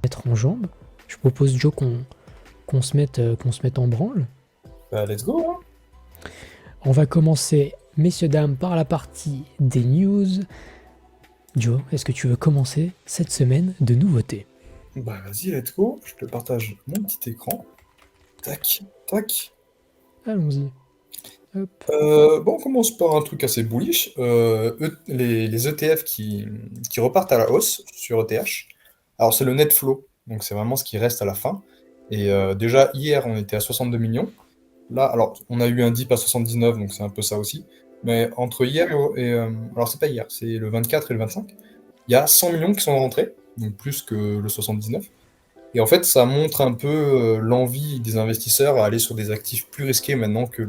mettre en jambes. Je propose, Joe, qu'on se mette en branle. Bah, let's go, hein. On va commencer, messieurs, dames, par la partie des news. Joe, est-ce que tu veux commencer cette semaine de nouveautés? Bah, vas-y, let's go. Je te partage mon petit écran. Tac, tac. Allons-y. Hop. Bon, on commence par un truc assez bullish. Les ETF qui repartent à la hausse sur ETH. Alors, c'est le net flow, donc c'est vraiment ce qui reste à la fin. Et déjà, hier, on était à 62 millions. Là, alors, on a eu un dip à 79, donc c'est un peu ça aussi. Mais entre hier alors, c'est pas hier, c'est le 24 et le 25. Il y a 100 millions qui sont rentrés, donc plus que le 79. Et en fait, ça montre un peu l'envie des investisseurs à aller sur des actifs plus risqués maintenant que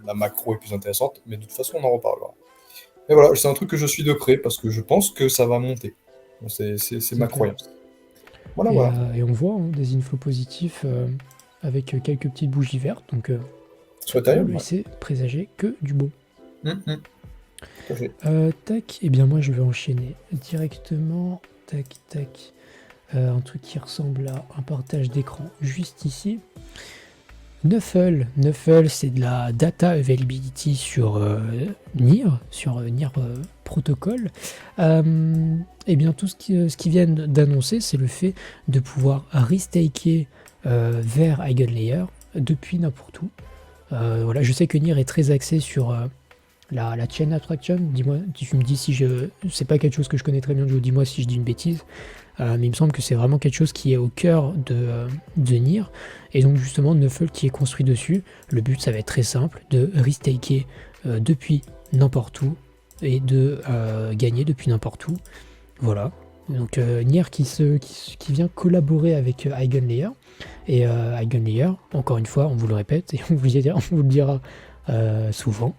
la macro est plus intéressante. Mais de toute façon, on en reparlera. Et voilà, c'est un truc que je suis de près parce que je pense que ça va monter. Bon, c'est ma Ok. croyance. Voilà, voilà. Et on voit des inflows positifs avec quelques petites bougies vertes. Donc, ça Soit taille, peut ouais. laisser présager que du bon. Tout à fait. Tac. Et bien, moi, je vais enchaîner directement. Tac, tac. Un truc qui ressemble à un partage d'écran juste ici. Nuffle, c'est de la data availability sur NIR Protocol. Et bien tout ce qu'ils viennent d'annoncer, c'est le fait de pouvoir restaker vers EigenLayer depuis n'importe où. Voilà, je sais que NIR est très axé sur la chain abstraction. Dis-moi, tu me dis si je, c'est pas quelque chose que je connais très bien, Joe, dis-moi si je dis une bêtise. Mais il me semble que c'est vraiment quelque chose qui est au cœur de NIR. Et donc justement, Nuffle qui est construit dessus, le but ça va être très simple, de restaker depuis n'importe où et de gagner depuis n'importe où. Voilà. Donc NIR qui vient collaborer avec EigenLayer. Et EigenLayer, encore une fois, on vous le répète et on vous le dira souvent,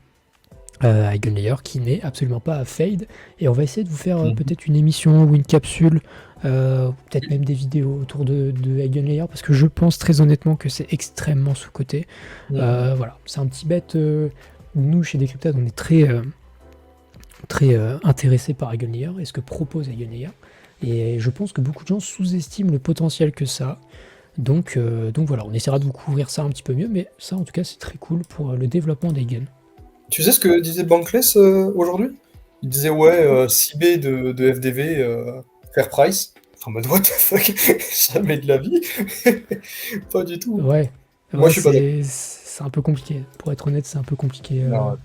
EigenLayer qui n'est absolument pas à fade. Et on va essayer de vous faire Mhm. peut-être une émission ou une capsule, peut-être même des vidéos autour de EigenLayer, parce que je pense très honnêtement que c'est extrêmement sous-coté. Mhm. Voilà, c'est un petit bet. Nous, chez Decryptad, on est très intéressés par EigenLayer et ce que propose EigenLayer. Et je pense que beaucoup de gens sous-estiment le potentiel que ça a. Donc voilà, on essaiera de vous couvrir ça un petit peu mieux, mais ça en tout cas c'est très cool pour le développement d'Eigen. Tu sais ce que disait Bankless aujourd'hui? Il disait, ouais, CB de FDV, fair price. En mode, what the fuck? Jamais de la vie. Pas du tout. Ouais, Moi, ouais, je suis pas d'accord. c'est un peu compliqué. Pour être honnête, c'est un peu compliqué. Non,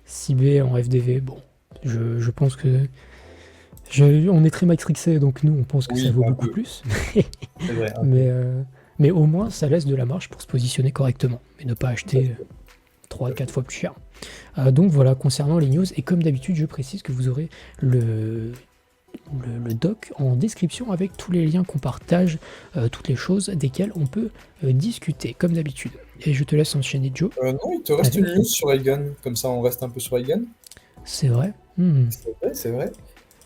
6B en FDV, bon, je pense que on est très matrixé, donc nous on pense que ça oui, vaut un beaucoup peu. plus, C'est vrai, un peu. mais, mais au moins ça laisse de la marge pour se positionner correctement, mais ne pas Tout à acheter fait, 3-4 fois plus cher. Donc voilà, concernant les news, et comme d'habitude, je précise que vous aurez le doc en description avec tous les liens qu'on partage, toutes les choses desquelles on peut discuter, comme d'habitude. Et je te laisse enchaîner, Joe, non, il te reste une avec. news sur Egan. Comme ça, on reste un peu sur Egan. C'est vrai. C'est vrai, c'est vrai.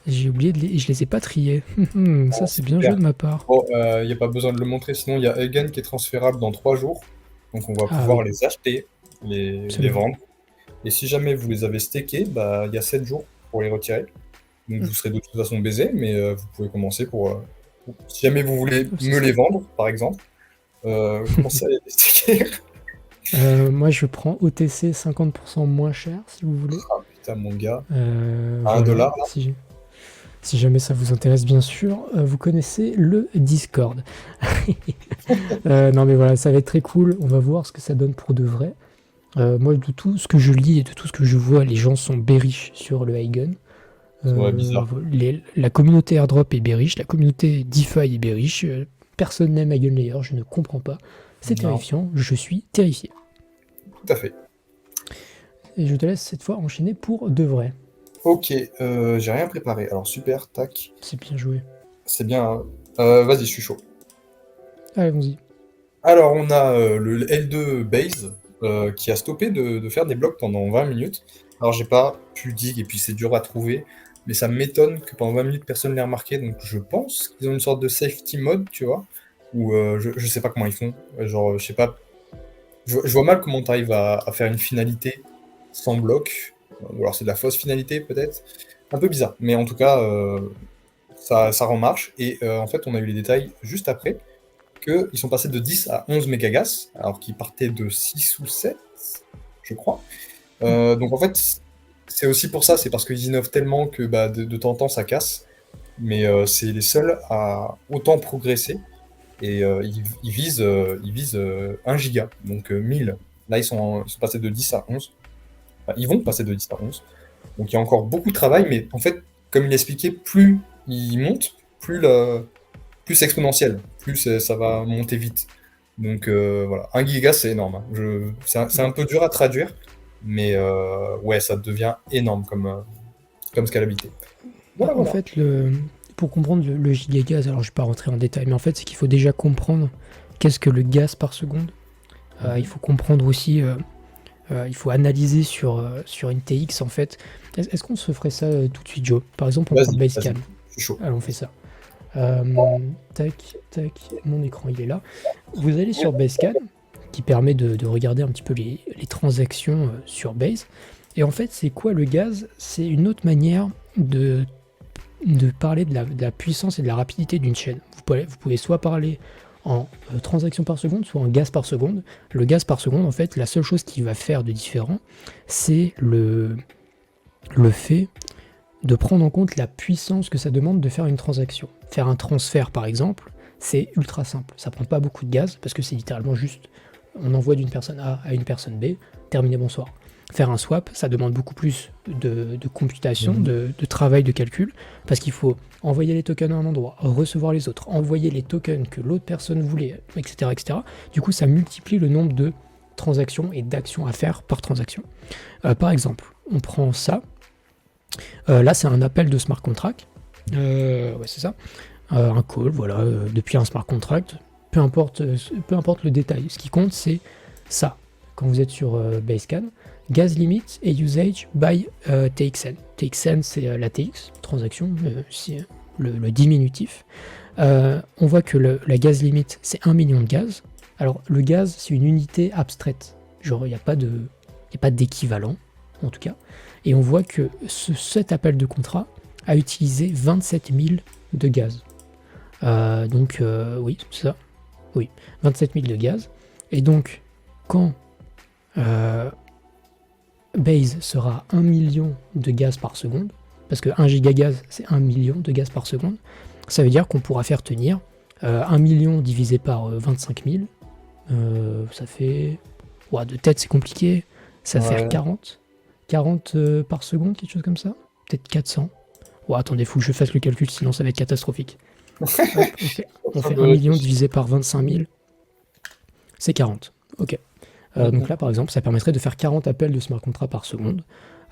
J'ai oublié je les ai pas triés. Ça, Oh, c'est bien joué super. de ma part. Bon, il n'y a pas besoin de le montrer, sinon il y a Egan qui est transférable dans 3 jours. Donc on va Ah pouvoir oui, les acheter, les absolument. vendre. Et si jamais vous les avez stakés, bah, il y a 7 jours pour les retirer. Donc Hmm, vous serez de toute façon baisé, mais vous pouvez commencer si jamais vous voulez c'est me ça. les vendre, par exemple, commencez à les staker. Moi, je prends OTC 50% moins cher, si vous voulez. Ah putain, mon gars, à 1 Voilà, dollar là. si jamais ça vous intéresse, bien sûr, vous connaissez le Discord. Non, mais voilà, ça va être très cool. On va voir ce que ça donne pour de vrai. Moi, de tout ce que je lis et de tout ce que je vois, les gens sont bearish sur le Eigen. Ouais, bizarre. La communauté airdrop est bearish, la communauté DeFi est bearish. Personne n'aime Eigenlayer, je ne comprends pas. C'est Non, terrifiant, je suis terrifié. tout à fait. Et je te laisse cette fois enchaîner pour de vrai. Ok, j'ai rien préparé. Alors super, tac. C'est bien joué. C'est bien, hein. Vas-y, je suis chaud. Allons-y. Alors, on a le L2 Base qui a stoppé de faire des blocs pendant 20 minutes. Alors, j'ai pas pu dig et puis c'est dur à trouver, mais ça m'étonne que pendant 20 minutes personne l'ait remarqué. Donc, je pense qu'ils ont une sorte de safety mode, tu vois, ou je sais pas comment ils font. Genre, je sais pas. Je vois mal comment tu arrives à faire une finalité sans bloc. Ou alors, c'est de la fausse finalité, peut-être. Un peu bizarre, mais en tout cas, ça remarche. Et en fait, on a eu les détails juste après qu'ils sont passés de 10 à 11 mégagas, alors qu'ils partaient de 6 ou 7, je crois. Donc en fait, c'est aussi pour ça, c'est parce qu'ils innovent tellement que de temps en temps ça casse. Mais c'est les seuls à autant progresser. Et ils visent 1 giga, donc 1000. Là, ils sont passés de 10 à 11. Enfin, ils vont passer de 10 à 11. Donc il y a encore beaucoup de travail, mais en fait, comme il expliquait, plus il monte, plus c'est exponentiel, plus ça va monter vite. Donc voilà, 1 giga, c'est énorme, hein. C'est un peu dur à traduire, mais ouais, ça devient énorme comme scalabilité. Voilà, En voilà. fait, pour comprendre le gigagaz, alors je ne vais pas rentrer en détail, mais en fait, c'est qu'il faut déjà comprendre qu'est-ce que le gaz par seconde. Il faut comprendre aussi, il faut analyser sur une TX en fait. Est-ce qu'on se ferait ça tout de suite, Joe? Par exemple, on prend Vas-y, Basecamp. je suis chaud. Allez, on fait ça. Tac, tac, mon écran il est là. Vous allez sur Basecamp, qui permet de regarder un petit peu les transactions sur Base. Et en fait, c'est quoi le gaz? C'est une autre manière de parler de la puissance et de la rapidité d'une chaîne. Vous pouvez soit parler en transactions par seconde, soit en gaz par seconde. Le gaz par seconde, en fait, la seule chose qui va faire de différent, c'est le fait de prendre en compte la puissance que ça demande de faire une transaction. Faire un transfert, par exemple, c'est ultra simple. Ça prend pas beaucoup de gaz, parce que c'est littéralement juste, on envoie d'une personne A à une personne B, terminé, bonsoir. Faire un swap, ça demande beaucoup plus de computation, de travail de calcul, parce qu'il faut envoyer les tokens à un endroit, recevoir les autres, envoyer les tokens que l'autre personne voulait, etc., etc. Du coup, ça multiplie le nombre de transactions et d'actions à faire par transaction. Par exemple, on prend ça. Là, c'est un appel de smart contract. Ouais, c'est ça. Un call, voilà, depuis un smart contract. Peu importe le détail. Ce qui compte, c'est ça. Quand vous êtes sur Basecamp, gas limit et usage by TXN. TXN, c'est la TX, transaction, c'est le diminutif. On voit que la gas limit, c'est 1 million de gaz. Alors, le gaz, c'est une unité abstraite. Genre, il n'y a pas d'équivalent, en tout cas. Et on voit que cet appel de contrat a utilisé 27 000 de gaz. Donc, oui, c'est ça. Oui, 27 000 de gaz. Et donc, quand Base sera 1 million de gaz par seconde, parce que 1 gigagaz, c'est 1 million de gaz par seconde, ça veut dire qu'on pourra faire tenir 1 million divisé par 25 000. Ça fait... Ouais, de tête, c'est compliqué. Ça fait 40 par seconde, quelque chose comme ça. Peut-être 400. Attendez, faut que je fasse le calcul, sinon ça va être catastrophique. Hop, on fait 1 million divisé par 25 000. C'est 40. Ok. Donc là, par exemple, ça permettrait de faire 40 appels de smart contract par seconde,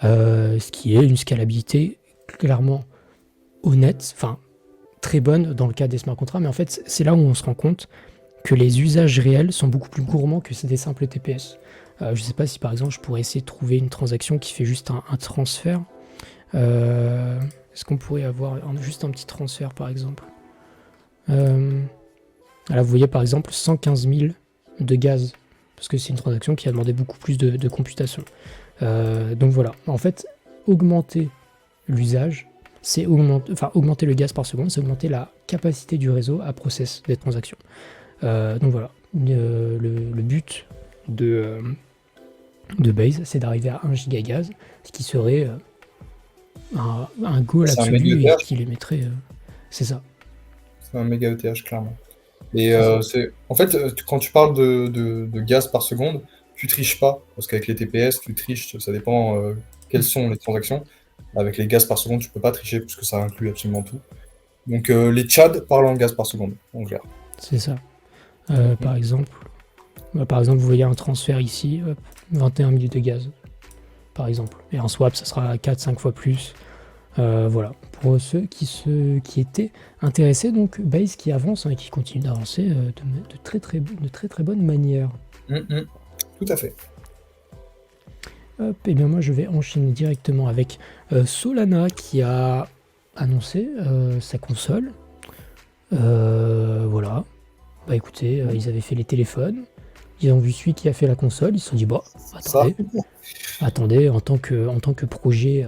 ce qui est une scalabilité clairement honnête, enfin très bonne dans le cas des smart contracts, mais en fait, c'est là où on se rend compte que les usages réels sont beaucoup plus gourmands que des simples TPS. Je ne sais pas si par exemple je pourrais essayer de trouver une transaction qui fait juste un transfert. Est-ce qu'on pourrait avoir juste un petit transfert par exemple? Là vous voyez par exemple 115 000 de gaz, parce que c'est une transaction qui a demandé beaucoup plus de computation. Donc voilà, en fait, augmenter l'usage, c'est augmenter le gaz par seconde, c'est augmenter la capacité du réseau à process des transactions. Donc voilà, le but de Base, c'est d'arriver à 1 gigagaz, ce qui serait un goal absolu et qui les mettrait... c'est ça. C'est un méga ETH, clairement. Et en fait, quand tu parles de gaz par seconde, tu triches pas, parce qu'avec les TPS, tu triches, ça dépend quelles sont les transactions. Avec les gaz par seconde, tu peux pas tricher, puisque ça inclut absolument tout. Donc les Tchad parlent en gaz par seconde, on verra. C'est ça. Par exemple, vous voyez un transfert ici, 21 minutes de gaz, par exemple. Et un swap, ça sera 4-5 fois plus. Voilà, pour ceux qui étaient intéressés, donc Base qui avance et qui continue d'avancer de très bonne manière. Tout à fait. Hop, et bien moi je vais enchaîner directement avec Solana qui a annoncé sa console. Voilà. Bah écoutez, ils avaient fait les téléphones, ils ont vu celui qui a fait la console, ils se sont dit attendez, en tant que projet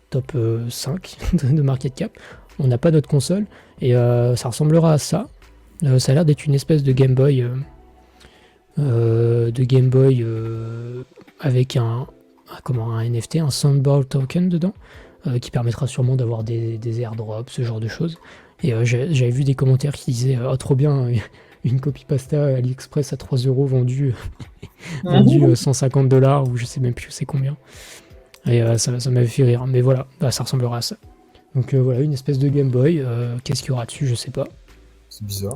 top 5 de market cap, on n'a pas notre console, et ça ressemblera à ça. Ça a l'air d'être une espèce de Game Boy, avec un NFT, un Soundball Token dedans, qui permettra sûrement d'avoir des airdrops, ce genre de choses. Et j'avais vu des commentaires qui disaient oh, trop bien, une copie pasta AliExpress à 3 euros vendue, vendue 150 $ ou je sais même plus c'est combien. Et ça m'avait fait rire. Mais voilà, bah, ça ressemblera à ça. Donc voilà, une espèce de Game Boy. Qu'est-ce qu'il y aura dessus, je sais pas. C'est bizarre.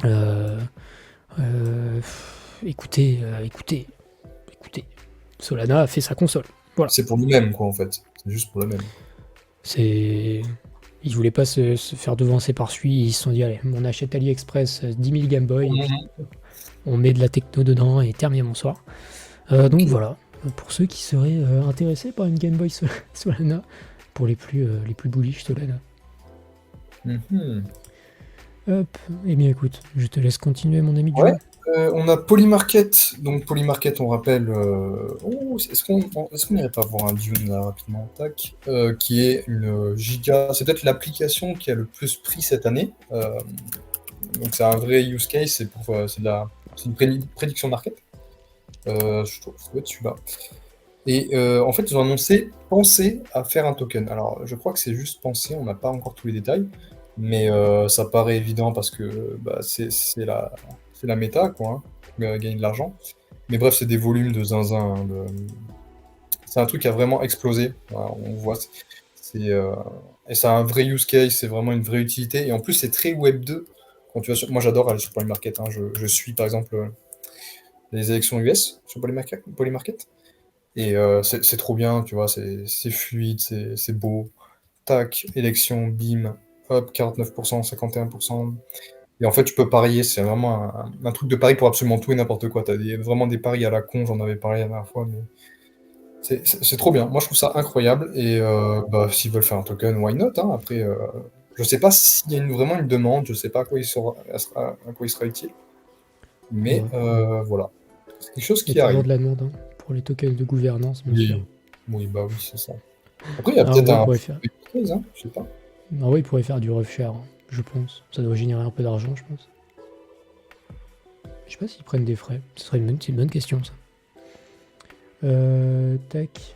Écoutez, Solana a fait sa console. Voilà. C'est pour lui-même, quoi, en fait. C'est juste pour lui-même. Ils voulaient pas se faire devancer par celui, ils se sont dit allez, on achète AliExpress 10 000 Game Boy, et puis on met de la techno dedans et terminé, bonsoir. Donc voilà, pour ceux qui seraient intéressés par une Game Boy Solana, pour les plus bullish Solana. Hop, et bien écoute, je te laisse continuer mon ami Joe. Ouais. On a Polymarket. Donc Polymarket, on rappelle. Est-ce qu'on n'irait pas voir un Dune là rapidement, tac, qui est une giga. C'est peut-être l'application qui a le plus pris cette année. Donc c'est un vrai use case. C'est une prédiction market. Je trouve que ça doit être celui-là. Et en fait, ils ont annoncé penser à faire un token. Alors, je crois que c'est juste penser. On n'a pas encore tous les détails, mais ça paraît évident parce que c'est la méta, quoi, gagner de l'argent. Mais bref, c'est des volumes de zinzin. C'est un truc qui a vraiment explosé. Voilà, on voit. Et ça a un vrai use case, c'est vraiment une vraie utilité. Et en plus, c'est très Web 2. Quand tu vas moi, j'adore aller sur Polymarket. Je suis, par exemple, les élections US sur Polymarket. Et c'est trop bien, tu vois. C'est fluide, c'est beau. Tac, élection, bim, hop, 49%, 51%. Et en fait, tu peux parier, c'est vraiment un truc de pari pour absolument tout et n'importe quoi. Tu as vraiment des paris à la con, j'en avais parlé la dernière fois, mais c'est trop bien. Moi, je trouve ça incroyable. Et s'ils veulent faire un token, why not, hein. Après, je sais pas s'il y a vraiment une demande, je sais pas à quoi il sera utile. Mais voilà. C'est quelque chose qui Il y a toujours arrive. de la demande pour les tokens de gouvernance, bien sûr. Oui, oui, c'est ça. Après, il y a peut-être un case, hein, je sais pas. Ah oui, il pourrait faire du rough share, je pense. Ça doit générer un peu d'argent, je pense. Je sais pas s'ils prennent des frais. C'est une bonne question, ça. Tac.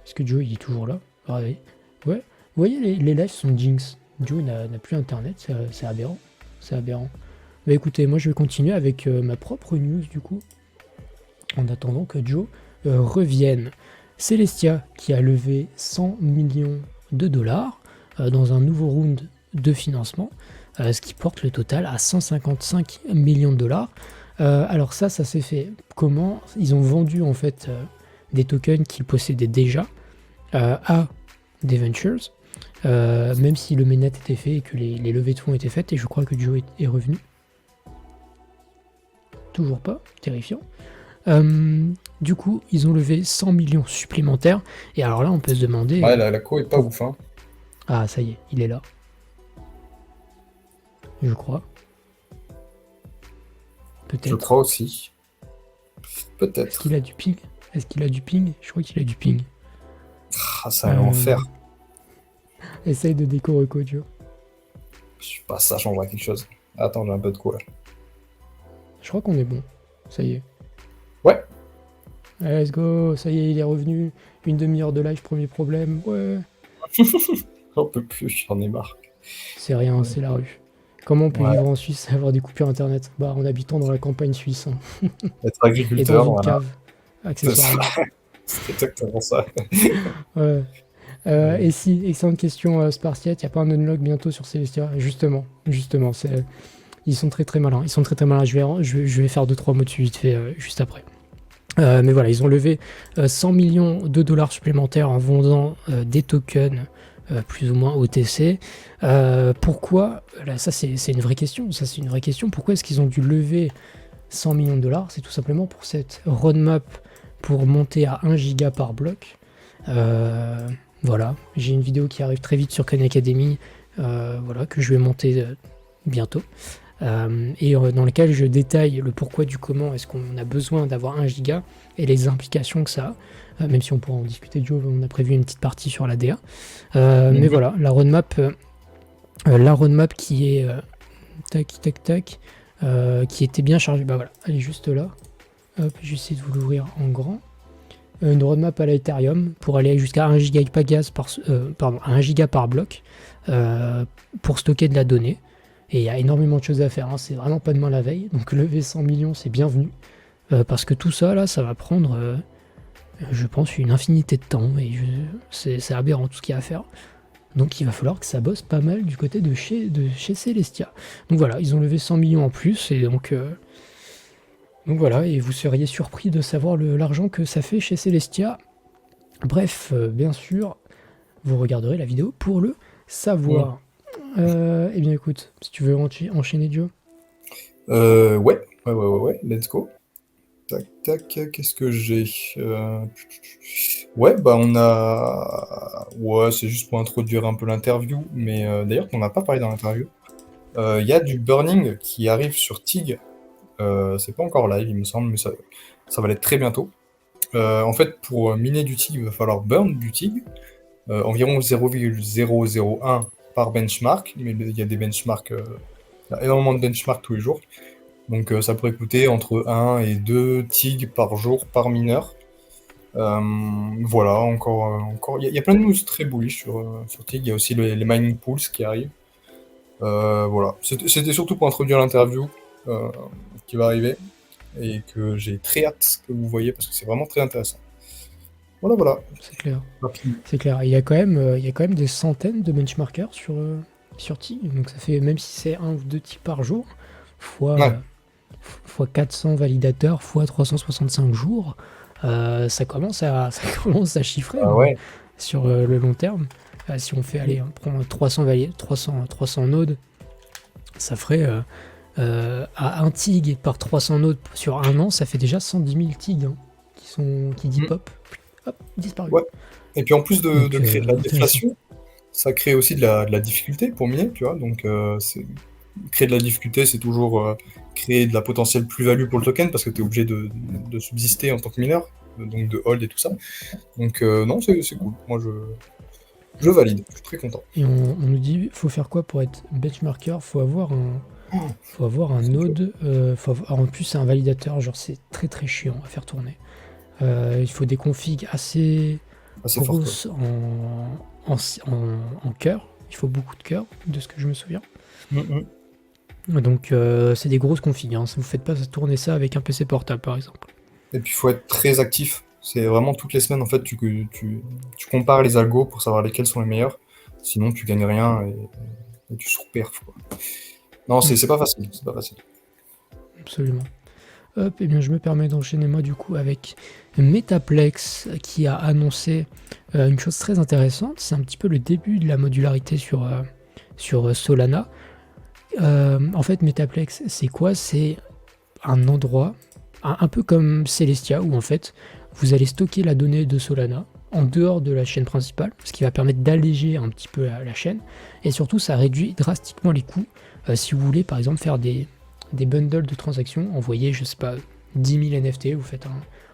Est-ce que Joe, il est toujours là? Ah oui. Ouais. Vous voyez, les lives sont jinx. Joe n'a plus internet, c'est aberrant. C'est aberrant. Bah écoutez, moi je vais continuer avec ma propre news, du coup. En attendant que Joe revienne. Celestia, qui a levé 100 millions de dollars dans un nouveau round de financement, ce qui porte le total à 155 millions de dollars. Alors ça s'est fait comment? Ils ont vendu en fait des tokens qu'ils possédaient déjà à des ventures, même si le mainnet était fait et que les levées de fonds étaient faites, et je crois que Joe est revenu. Toujours pas, terrifiant. Du coup, ils ont levé 100 millions supplémentaires, et alors là on peut se demander... Ouais, la co est pas ouf, hein. Ah, ça y est, il est là. Je crois. Peut-être. Je crois aussi. Peut-être. Est-ce qu'il a du ping? Je crois qu'il a du ping. Ah, ça va l'enfer. Essaye de déco reco, tu vois. Je sais pas, ça changera quelque chose. Attends, j'ai un peu de quoi là. Je crois qu'on est bon. Ça y est. Ouais. Allez, let's go. Ça y est, il est revenu. Une demi-heure de live, premier problème. Ouais. J'en peux plus, j'en ai marre. C'est rien, c'est la rue. Comment on peut vivre en Suisse et avoir des coupures internet? Bah, en habitant dans la campagne suisse. Hein. Être agriculteur, et dans une cave, accessoirement. C'est exactement ça. Ouais. Et si, excellente question, Spartiate, il n'y a pas un unlock bientôt sur Celestia? Justement, ils sont très très malins. Je vais faire 2-3 mots dessus vite fait juste après. Mais voilà, ils ont levé 100 millions de dollars supplémentaires en vendant des tokens plus ou moins OTC. Pourquoi? Là, ça c'est une vraie question. Pourquoi est-ce qu'ils ont dû lever 100 millions de dollars? C'est tout simplement pour cette roadmap pour monter à 1 giga par bloc. Voilà, j'ai une vidéo qui arrive très vite sur Khan Academy, que je vais monter bientôt. Et dans lequel je détaille le pourquoi du comment est-ce qu'on a besoin d'avoir 1 giga et les implications que ça a, même si on pourra en discuter, Joe, on a prévu une petite partie sur la DA. Mais voilà, la roadmap la roadmap qui est tac tac tac, qui était bien chargée. Bah voilà, elle est juste là. Hop, j'essaie de vous l'ouvrir en grand. Une roadmap à l'Ethereum pour aller jusqu'à 1 giga pardon, 1 giga par bloc pour stocker de la donnée. Et il y a énormément de choses à faire, hein. C'est vraiment pas demain la veille. Donc lever 100 millions, c'est bienvenu. Parce que tout ça, là, ça va prendre, je pense, une infinité de temps. Et c'est aberrant tout ce qu'il y a à faire. Donc il va falloir que ça bosse pas mal du côté de chez Celestia. Donc voilà, ils ont levé 100 millions en plus. Et donc voilà, et vous seriez surpris de savoir l'argent que ça fait chez Celestia. Bref, bien sûr, vous regarderez la vidéo pour le Mm. savoir. Eh bien écoute, si tu veux enchaîner Joe. Ouais, let's go. Tac, tac, qu'est-ce que j'ai? Ouais, bah on a... Ouais, c'est juste pour introduire un peu l'interview, mais d'ailleurs, on n'a pas parlé dans l'interview. Il y a du burning qui arrive sur TIG. C'est pas encore live, il me semble, mais ça va l'être très bientôt. En fait, pour miner du TIG, il va falloir burn du TIG, environ 0,001 par benchmark, mais il y a des benchmarks, il y a énormément de benchmarks tous les jours. Donc ça pourrait coûter entre 1 et 2 TIG par jour par mineur. Voilà, encore. Il y a plein de news très bullish sur TIG. Il y a aussi les mining pools qui arrivent. Voilà, c'était surtout pour introduire l'interview qui va arriver et que j'ai très hâte que vous voyez parce que c'est vraiment très intéressant. Voilà. C'est clair. Rapide. C'est clair. Il y a quand même des centaines de benchmarkers sur TIG. Donc ça fait, même si c'est 1 ou 2 TIG par jour, fois, Ouais, fois 400 validateurs, fois 365 jours, ça commence ça commence à chiffrer, bah hein, ouais. sur le long terme. Si on fait, allez, on prend 300 nodes, ça ferait à 1 TIG par 300 nodes sur 1 an, ça fait déjà 110 000 TIG, hein, qui dit Mm. pop, hop, disparu. Ouais. Et puis en plus de Donc créer de la intéressant. déflation, ça crée aussi de la difficulté pour miner, tu vois. Donc créer de la difficulté, c'est toujours créer de la potentielle plus-value pour le token parce que tu es obligé de subsister en tant que mineur, donc de hold et tout ça. Donc non, c'est cool. Moi, je valide. Je suis très content. Et on nous dit, faut faire quoi pour être benchmarker? Faut avoir un C'est dur. node. En plus, c'est un validateur. Genre, c'est très très chiant à faire tourner. Il faut des configs assez Assez fort, quoi. grosses en cœur. Il faut beaucoup de cœur, de ce que je me souviens. Mm. Donc, c'est des grosses configs, hein. Vous faites pas tourner ça avec un PC portable, par exemple. Et puis, il faut être très actif. C'est vraiment toutes les semaines, en fait, tu compares les algos pour savoir lesquels sont les meilleurs. Sinon, tu gagnes rien et tu sous-perfs, quoi. Non, Mm, c'est pas facile. C'est pas facile. absolument. Hop, et bien je me permets d'enchaîner moi du coup avec Metaplex qui a annoncé une chose très intéressante. C'est un petit peu le début de la modularité sur Solana. En fait, Metaplex, c'est quoi? C'est un endroit, un peu comme Celestia, où en fait, vous allez stocker la donnée de Solana en dehors de la chaîne principale, ce qui va permettre d'alléger un petit peu la chaîne. Et surtout, ça réduit drastiquement les coûts. Si vous voulez, par exemple, faire des bundles de transactions, envoyer, je sais pas, 10 000 NFT, vous faites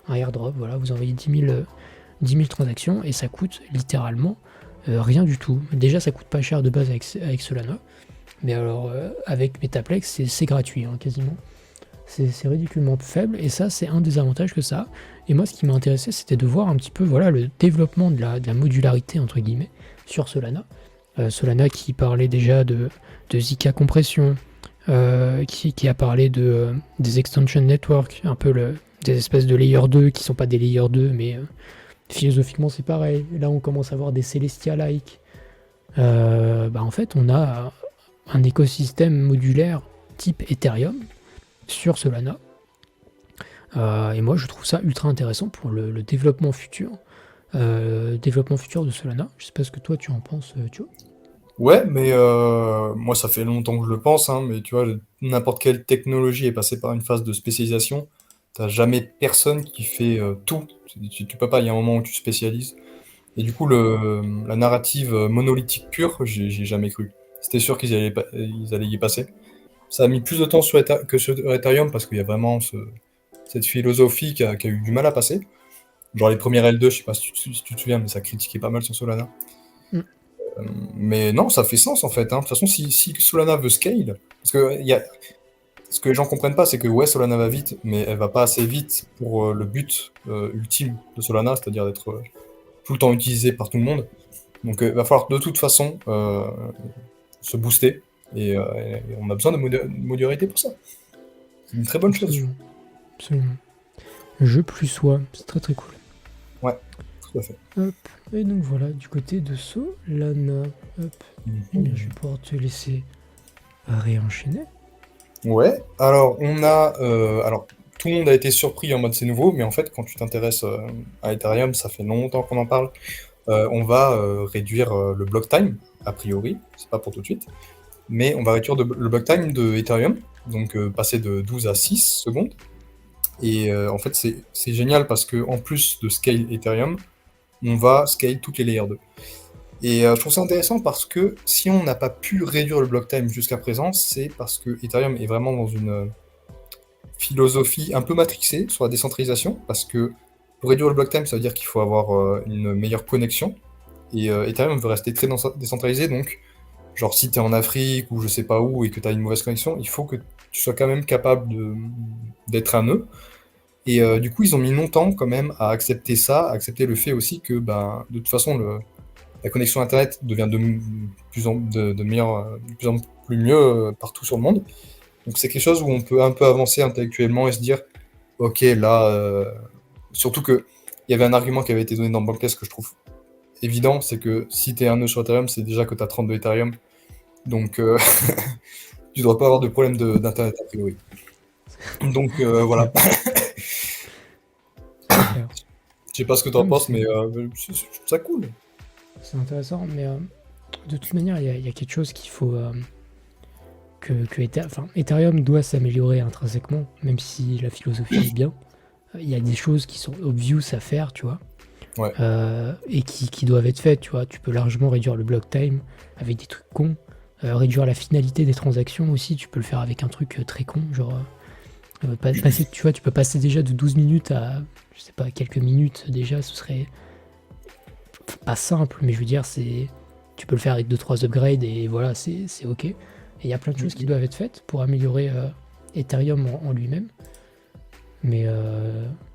un airdrop, voilà, vous envoyez 10 000 transactions et ça coûte littéralement rien du tout. Déjà, ça coûte pas cher de base avec Solana, mais alors avec Metaplex, c'est gratuit, hein, quasiment. C'est ridiculement faible et ça, c'est un des avantages que ça a. Et moi, ce qui m'a intéressé, c'était de voir un petit peu voilà, le développement de la modularité, entre guillemets, sur Solana. Solana qui parlait déjà de Zika compression, qui a parlé des extension network, un peu des espèces de layer 2 qui sont pas des layer 2, mais philosophiquement c'est pareil. Là, on commence à voir des Celestia-like. En fait, on a un écosystème modulaire type Ethereum sur Solana. Et moi, je trouve ça ultra intéressant pour le développement futur. Développement futur de Solana. Je sais pas ce que toi tu en penses, tu vois. Ouais, mais moi, ça fait longtemps que je le pense, hein, mais tu vois, n'importe quelle technologie est passée par une phase de spécialisation. T'as jamais personne qui fait tout. Tu peux pas, il y a un moment où tu spécialises. Et du coup, la narrative monolithique pure, j'ai jamais cru. C'était sûr ils allaient y passer. Ça a mis plus de temps que sur Ethereum parce qu'il y a vraiment cette philosophie qui a eu du mal à passer. Genre les premières L2, je sais pas si tu te souviens, mais ça critiquait pas mal sur Solana. Mm. Mais non, ça fait sens en fait, hein. De toute façon, si Solana veut scale, parce que ce que les gens comprennent pas, c'est que ouais, Solana va vite, mais elle va pas assez vite pour le but ultime de Solana, c'est-à-dire d'être tout le temps utilisé par tout le monde. Donc il va falloir de toute façon se booster, et on a besoin de modularité pour ça. C'est une très bonne chose. Absolument. Absolument. Je plus sois, c'est très très cool. Ouais, tout à fait. Hop, et donc voilà, du côté de Solana, hop, eh bien, je vais pouvoir te laisser réenchaîner. Ouais, alors on a. Alors, tout le monde a été surpris en mode c'est nouveau, mais en fait, quand tu t'intéresses à Ethereum, ça fait longtemps qu'on en parle. On va réduire le block time, a priori, c'est pas pour tout de suite, mais on va réduire le block time de Ethereum, donc passer de 12 à 6 secondes. Et en fait, c'est génial parce que en plus de scale Ethereum, on va scale toutes les layers 2. Et je trouve ça intéressant parce que si on n'a pas pu réduire le block time jusqu'à présent, c'est parce que Ethereum est vraiment dans une philosophie un peu matrixée sur la décentralisation, parce que pour réduire le block time, ça veut dire qu'il faut avoir une meilleure connexion, et Ethereum veut rester très décentralisé, donc genre si tu es en Afrique ou je sais pas où et que tu as une mauvaise connexion, il faut que tu sois quand même capable d'être un nœud. Et du coup, ils ont mis longtemps quand même à accepter ça, à accepter le fait aussi que ben, de toute façon, la connexion Internet devient de plus en, de plus en plus mieux partout sur le monde. Donc c'est quelque chose où on peut un peu avancer intellectuellement et se dire, ok, là, surtout que il y avait un argument qui avait été donné dans Bancless que je trouve évident, c'est que si tu es un nœud sur Ethereum, c'est déjà que tu as 32 Ethereum. Donc tu ne devrais pas avoir de problème d'Internet a priori. Donc voilà. C'est clair. Je sais pas ce que tu Non, en mais penses, c'est mais je trouve ça cool. c'est intéressant, mais de toute manière, il y a quelque chose qu'il faut enfin, Ethereum doit s'améliorer intrinsèquement, même si la philosophie est bien. Il y a des choses qui sont obvious à faire, tu vois, Ouais. et qui doivent être faites, tu vois. Tu peux largement réduire le block time avec des trucs cons, réduire la finalité des transactions aussi. Tu peux le faire avec un truc très con, genre passer, tu vois, tu peux passer déjà de 12 minutes à, je sais pas, quelques minutes déjà. Ce serait pas simple, mais je veux dire, tu peux le faire avec 2-3 upgrades et voilà, c'est ok. Et il y a plein de choses qui doivent être faites pour améliorer Ethereum en lui-même. Mais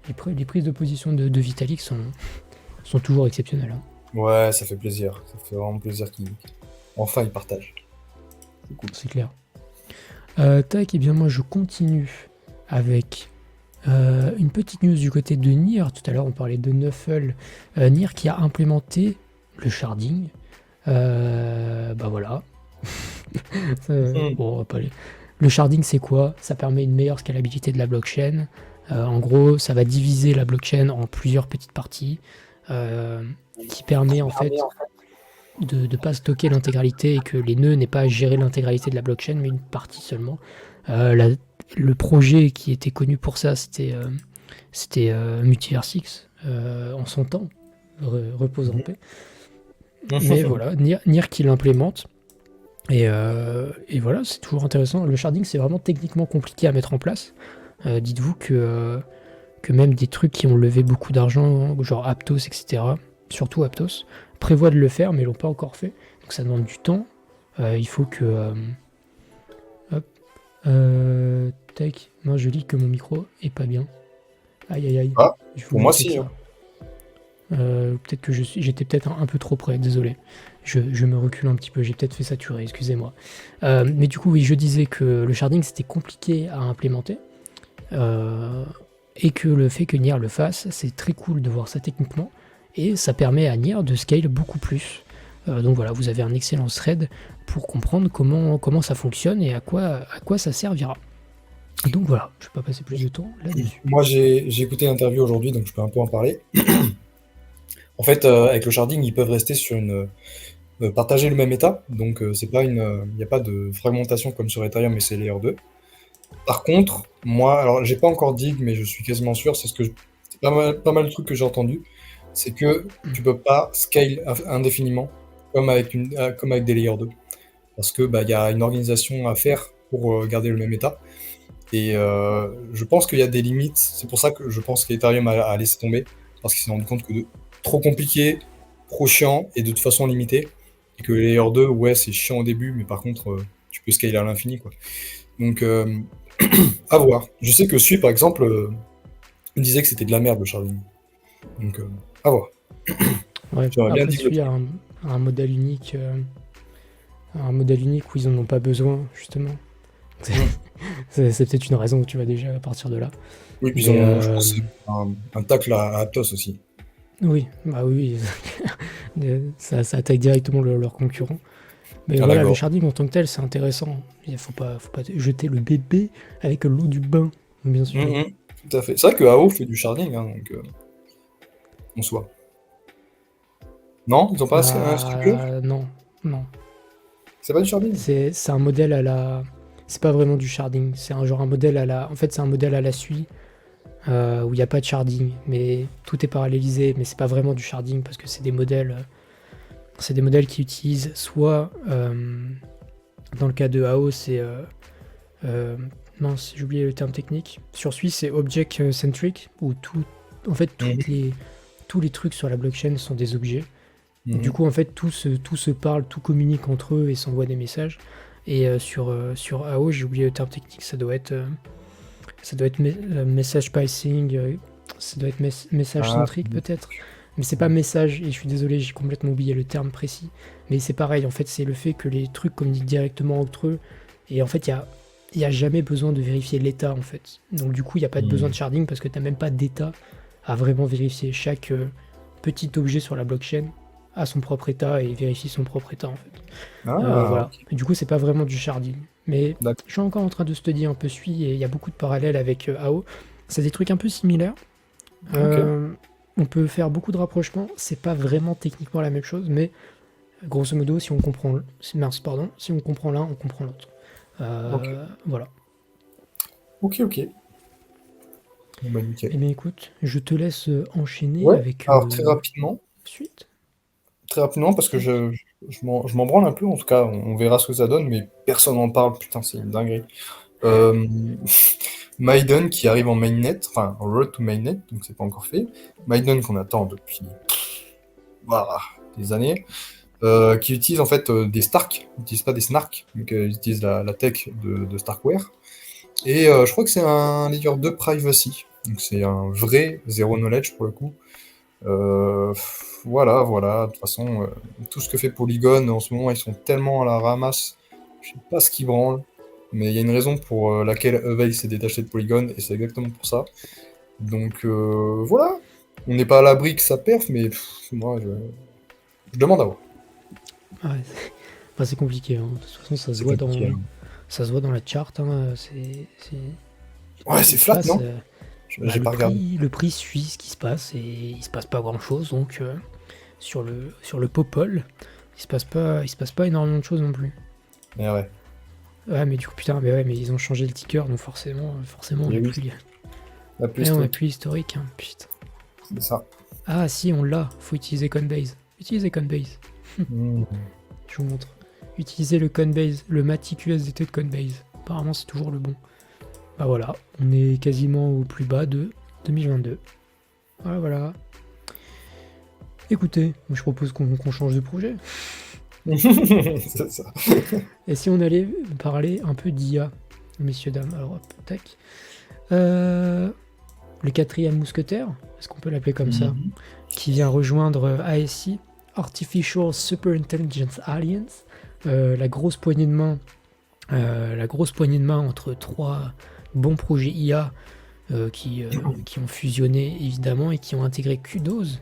les prises de position de Vitalik sont toujours exceptionnelles, hein. Ouais, ça fait plaisir. Ça fait vraiment plaisir enfin il partage. C'est cool. C'est clair. Tac, et bien moi je continue avec une petite news du côté de Nier. Tout à l'heure on parlait de Nuffle. Nier qui a implémenté le sharding. Bah voilà. Bon, on va pas aller. Le sharding c'est quoi? Ça permet une meilleure scalabilité de la blockchain. En gros, ça va diviser la blockchain en plusieurs petites parties, qui permet en fait de ne pas stocker l'intégralité et que les nœuds n'aient pas à gérer l'intégralité de la blockchain, mais une partie seulement. Le projet qui était connu pour ça, c'était Multiversix en son temps, repose en paix. Mais voilà, Nier qui l'implémente. Et voilà, c'est toujours intéressant. Le sharding, c'est vraiment techniquement compliqué à mettre en place. Dites-vous que même des trucs qui ont levé beaucoup d'argent, genre Aptos, etc., surtout Aptos, prévoient de le faire, mais l'ont pas encore fait. Donc ça demande du temps. Il faut que... hop. Tac. Moi, je lis que mon micro est pas bien. Aïe, aïe, aïe. Ah, Il faut pour moi, monter si. ça. Peut-être que j'étais peut-être un peu trop près, désolé. Je me recule un petit peu, j'ai peut-être fait saturer, excusez-moi. Mais du coup, oui, je disais que le sharding, c'était compliqué à implémenter. Et que le fait que Nier le fasse, c'est très cool de voir ça techniquement. Et ça permet à Nier de scale beaucoup plus. Donc voilà, vous avez un excellent thread pour comprendre comment ça fonctionne et à quoi ça servira. Donc voilà, je ne vais pas passer plus de temps là-dessus. Moi, j'ai écouté l'interview aujourd'hui, donc je peux un peu en parler. En fait, avec le sharding, ils peuvent rester sur partager le même état, donc il n'y a pas de fragmentation comme sur Ethereum, mais c'est layer 2. Par contre, moi, alors j'ai pas encore dig, mais je suis quasiment sûr, c'est pas mal de trucs que j'ai entendu, c'est que tu peux pas scale indéfiniment comme avec des layer 2, parce que bah, y a une organisation à faire pour garder le même état. Et je pense qu'il y a des limites, c'est pour ça que je pense qu'Ethereum a laissé tomber, parce qu'il s'est rendu compte que trop compliqué, trop chiant et de toute façon limité. Et que Layer 2, ouais, c'est chiant au début, mais par contre, tu peux scaler à l'infini, quoi. Donc, à voir. Je sais que Sui, par exemple, il disait que c'était de la merde le sharding. Donc, à voir. Ouais. J'aimerais bien Après, celui développer. a un modèle unique. Un modèle unique où ils en ont pas besoin, justement. Mm. C'est peut-être une raison où tu vas déjà partir de là. Oui, puis ils Mais ont, je pense, un tacle à Atos aussi. oui, bah oui, ça attaque directement leur concurrent. Mais À la voilà, le gorge. sharding en tant que tel, c'est intéressant. Il faut pas jeter le bébé avec l'eau du bain, bien sûr. Mhm. Tout à fait. C'est vrai que AO fait du sharding, hein, donc, en soi. Non, ils ont pas un structure? Non, non. C'est pas du sharding? C'est un modèle à la. C'est pas vraiment du sharding. C'est un genre un modèle à la. En fait, c'est un modèle à la suie où il n'y a pas de sharding, mais tout est parallélisé. Mais c'est pas vraiment du sharding parce que c'est des modèles. C'est des modèles qui utilisent soit dans le cas de AO, c'est mince, j'ai oublié le terme technique. Sur Sui, c'est object centric où tout, en fait, Mhm. tous les trucs sur la blockchain sont des objets. Du Mhm. coup, en fait, tout se parle, tout communique entre eux et s'envoie des messages. Et sur AO, j'ai oublié le terme technique, ça doit être message passing, ça doit être message Ah, centrique peut-être. Mais c'est pas message, et je suis désolé, j'ai complètement oublié le terme précis. Mais c'est pareil, en fait, c'est le fait que les trucs communiquent directement entre eux. Et en fait, il y a jamais besoin de vérifier l'état, en fait. Donc du coup, il n'y a pas de besoin de mhm. sharding parce que tu n'as même pas d'état à vraiment vérifier. Chaque petit objet sur la blockchain a son propre état et vérifie son propre état, en fait. Ah, Voilà. ok. Et du coup, c'est pas vraiment du sharding. Mais D'accord. je suis encore en train de studier un peu Sui et il y a beaucoup de parallèles avec AO. C'est des trucs un peu similaires. Ok. Euh, on peut faire beaucoup de rapprochements. C'est pas vraiment techniquement la même chose, mais grosso modo, si on comprend, mince, pardon, si on comprend l'un, on comprend l'autre. Ok. Voilà. Ok, ok. Bon, bah, nickel. Eh bien, écoute, je te laisse enchaîner Ouais. avec Alors, suite. très rapidement, parce que Ok. je m'en branle un peu, en tout cas, on verra ce que ça donne, mais personne n'en parle, putain, c'est une dinguerie. Euh, Maiden qui arrive en mainnet, enfin, en road to mainnet, donc c'est pas encore fait. Maiden qu'on attend depuis, voilà, des années. Qui utilise en fait des Stark, ils n'utilisent pas des Snark, donc ils utilisent la tech de Starkware. Et je crois que c'est un layer 2 privacy, donc c'est un vrai zero knowledge pour le coup. Voilà, voilà, de toute façon, tout ce que fait Polygon en ce moment, ils sont tellement à la ramasse, je sais pas ce qu'ils branlent, mais il y a une raison pour laquelle Aveil s'est détaché de Polygon, et c'est exactement pour ça. Donc voilà, on n'est pas à l'abri que ça perf, mais moi je demande à voir. Ah ouais, enfin, c'est compliqué, hein. De toute façon, C'est compliqué, hein. ça se voit dans la chart, hein. Ouais, c'est Il se flat, passe. non? Bah, J'ai pas regardé. le prix suit ce qui se passe et il se passe pas grand chose. Donc sur le Popol, il se passe pas énormément de choses non plus. Mais ouais, Ouais, mais du coup, putain, mais ouais, mais ils ont changé le ticker, donc forcément, on et est oui, plus, la plus ouais, on est historique, plus historique, hein, putain. c'est ça. Ah, si, on l'a, faut utiliser Coinbase. Utilisez Coinbase, Hmm. je vous montre. Utilisez le Coinbase, le Matic USDT de Coinbase. Apparemment, c'est toujours le bon. Bah voilà, on est quasiment au plus bas de 2022. Voilà, voilà. Écoutez, moi je propose qu'on change de projet. C'est ça. Et si on allait parler un peu d'IA, messieurs, dames, alors hop, tac. Euh, le quatrième mousquetaire, est-ce qu'on peut l'appeler comme ça, Mhm. qui vient rejoindre ASI, Artificial Super Intelligence Alliance, la grosse poignée de main entre trois bons projets IA qui ont fusionné évidemment et qui ont intégré Kudos,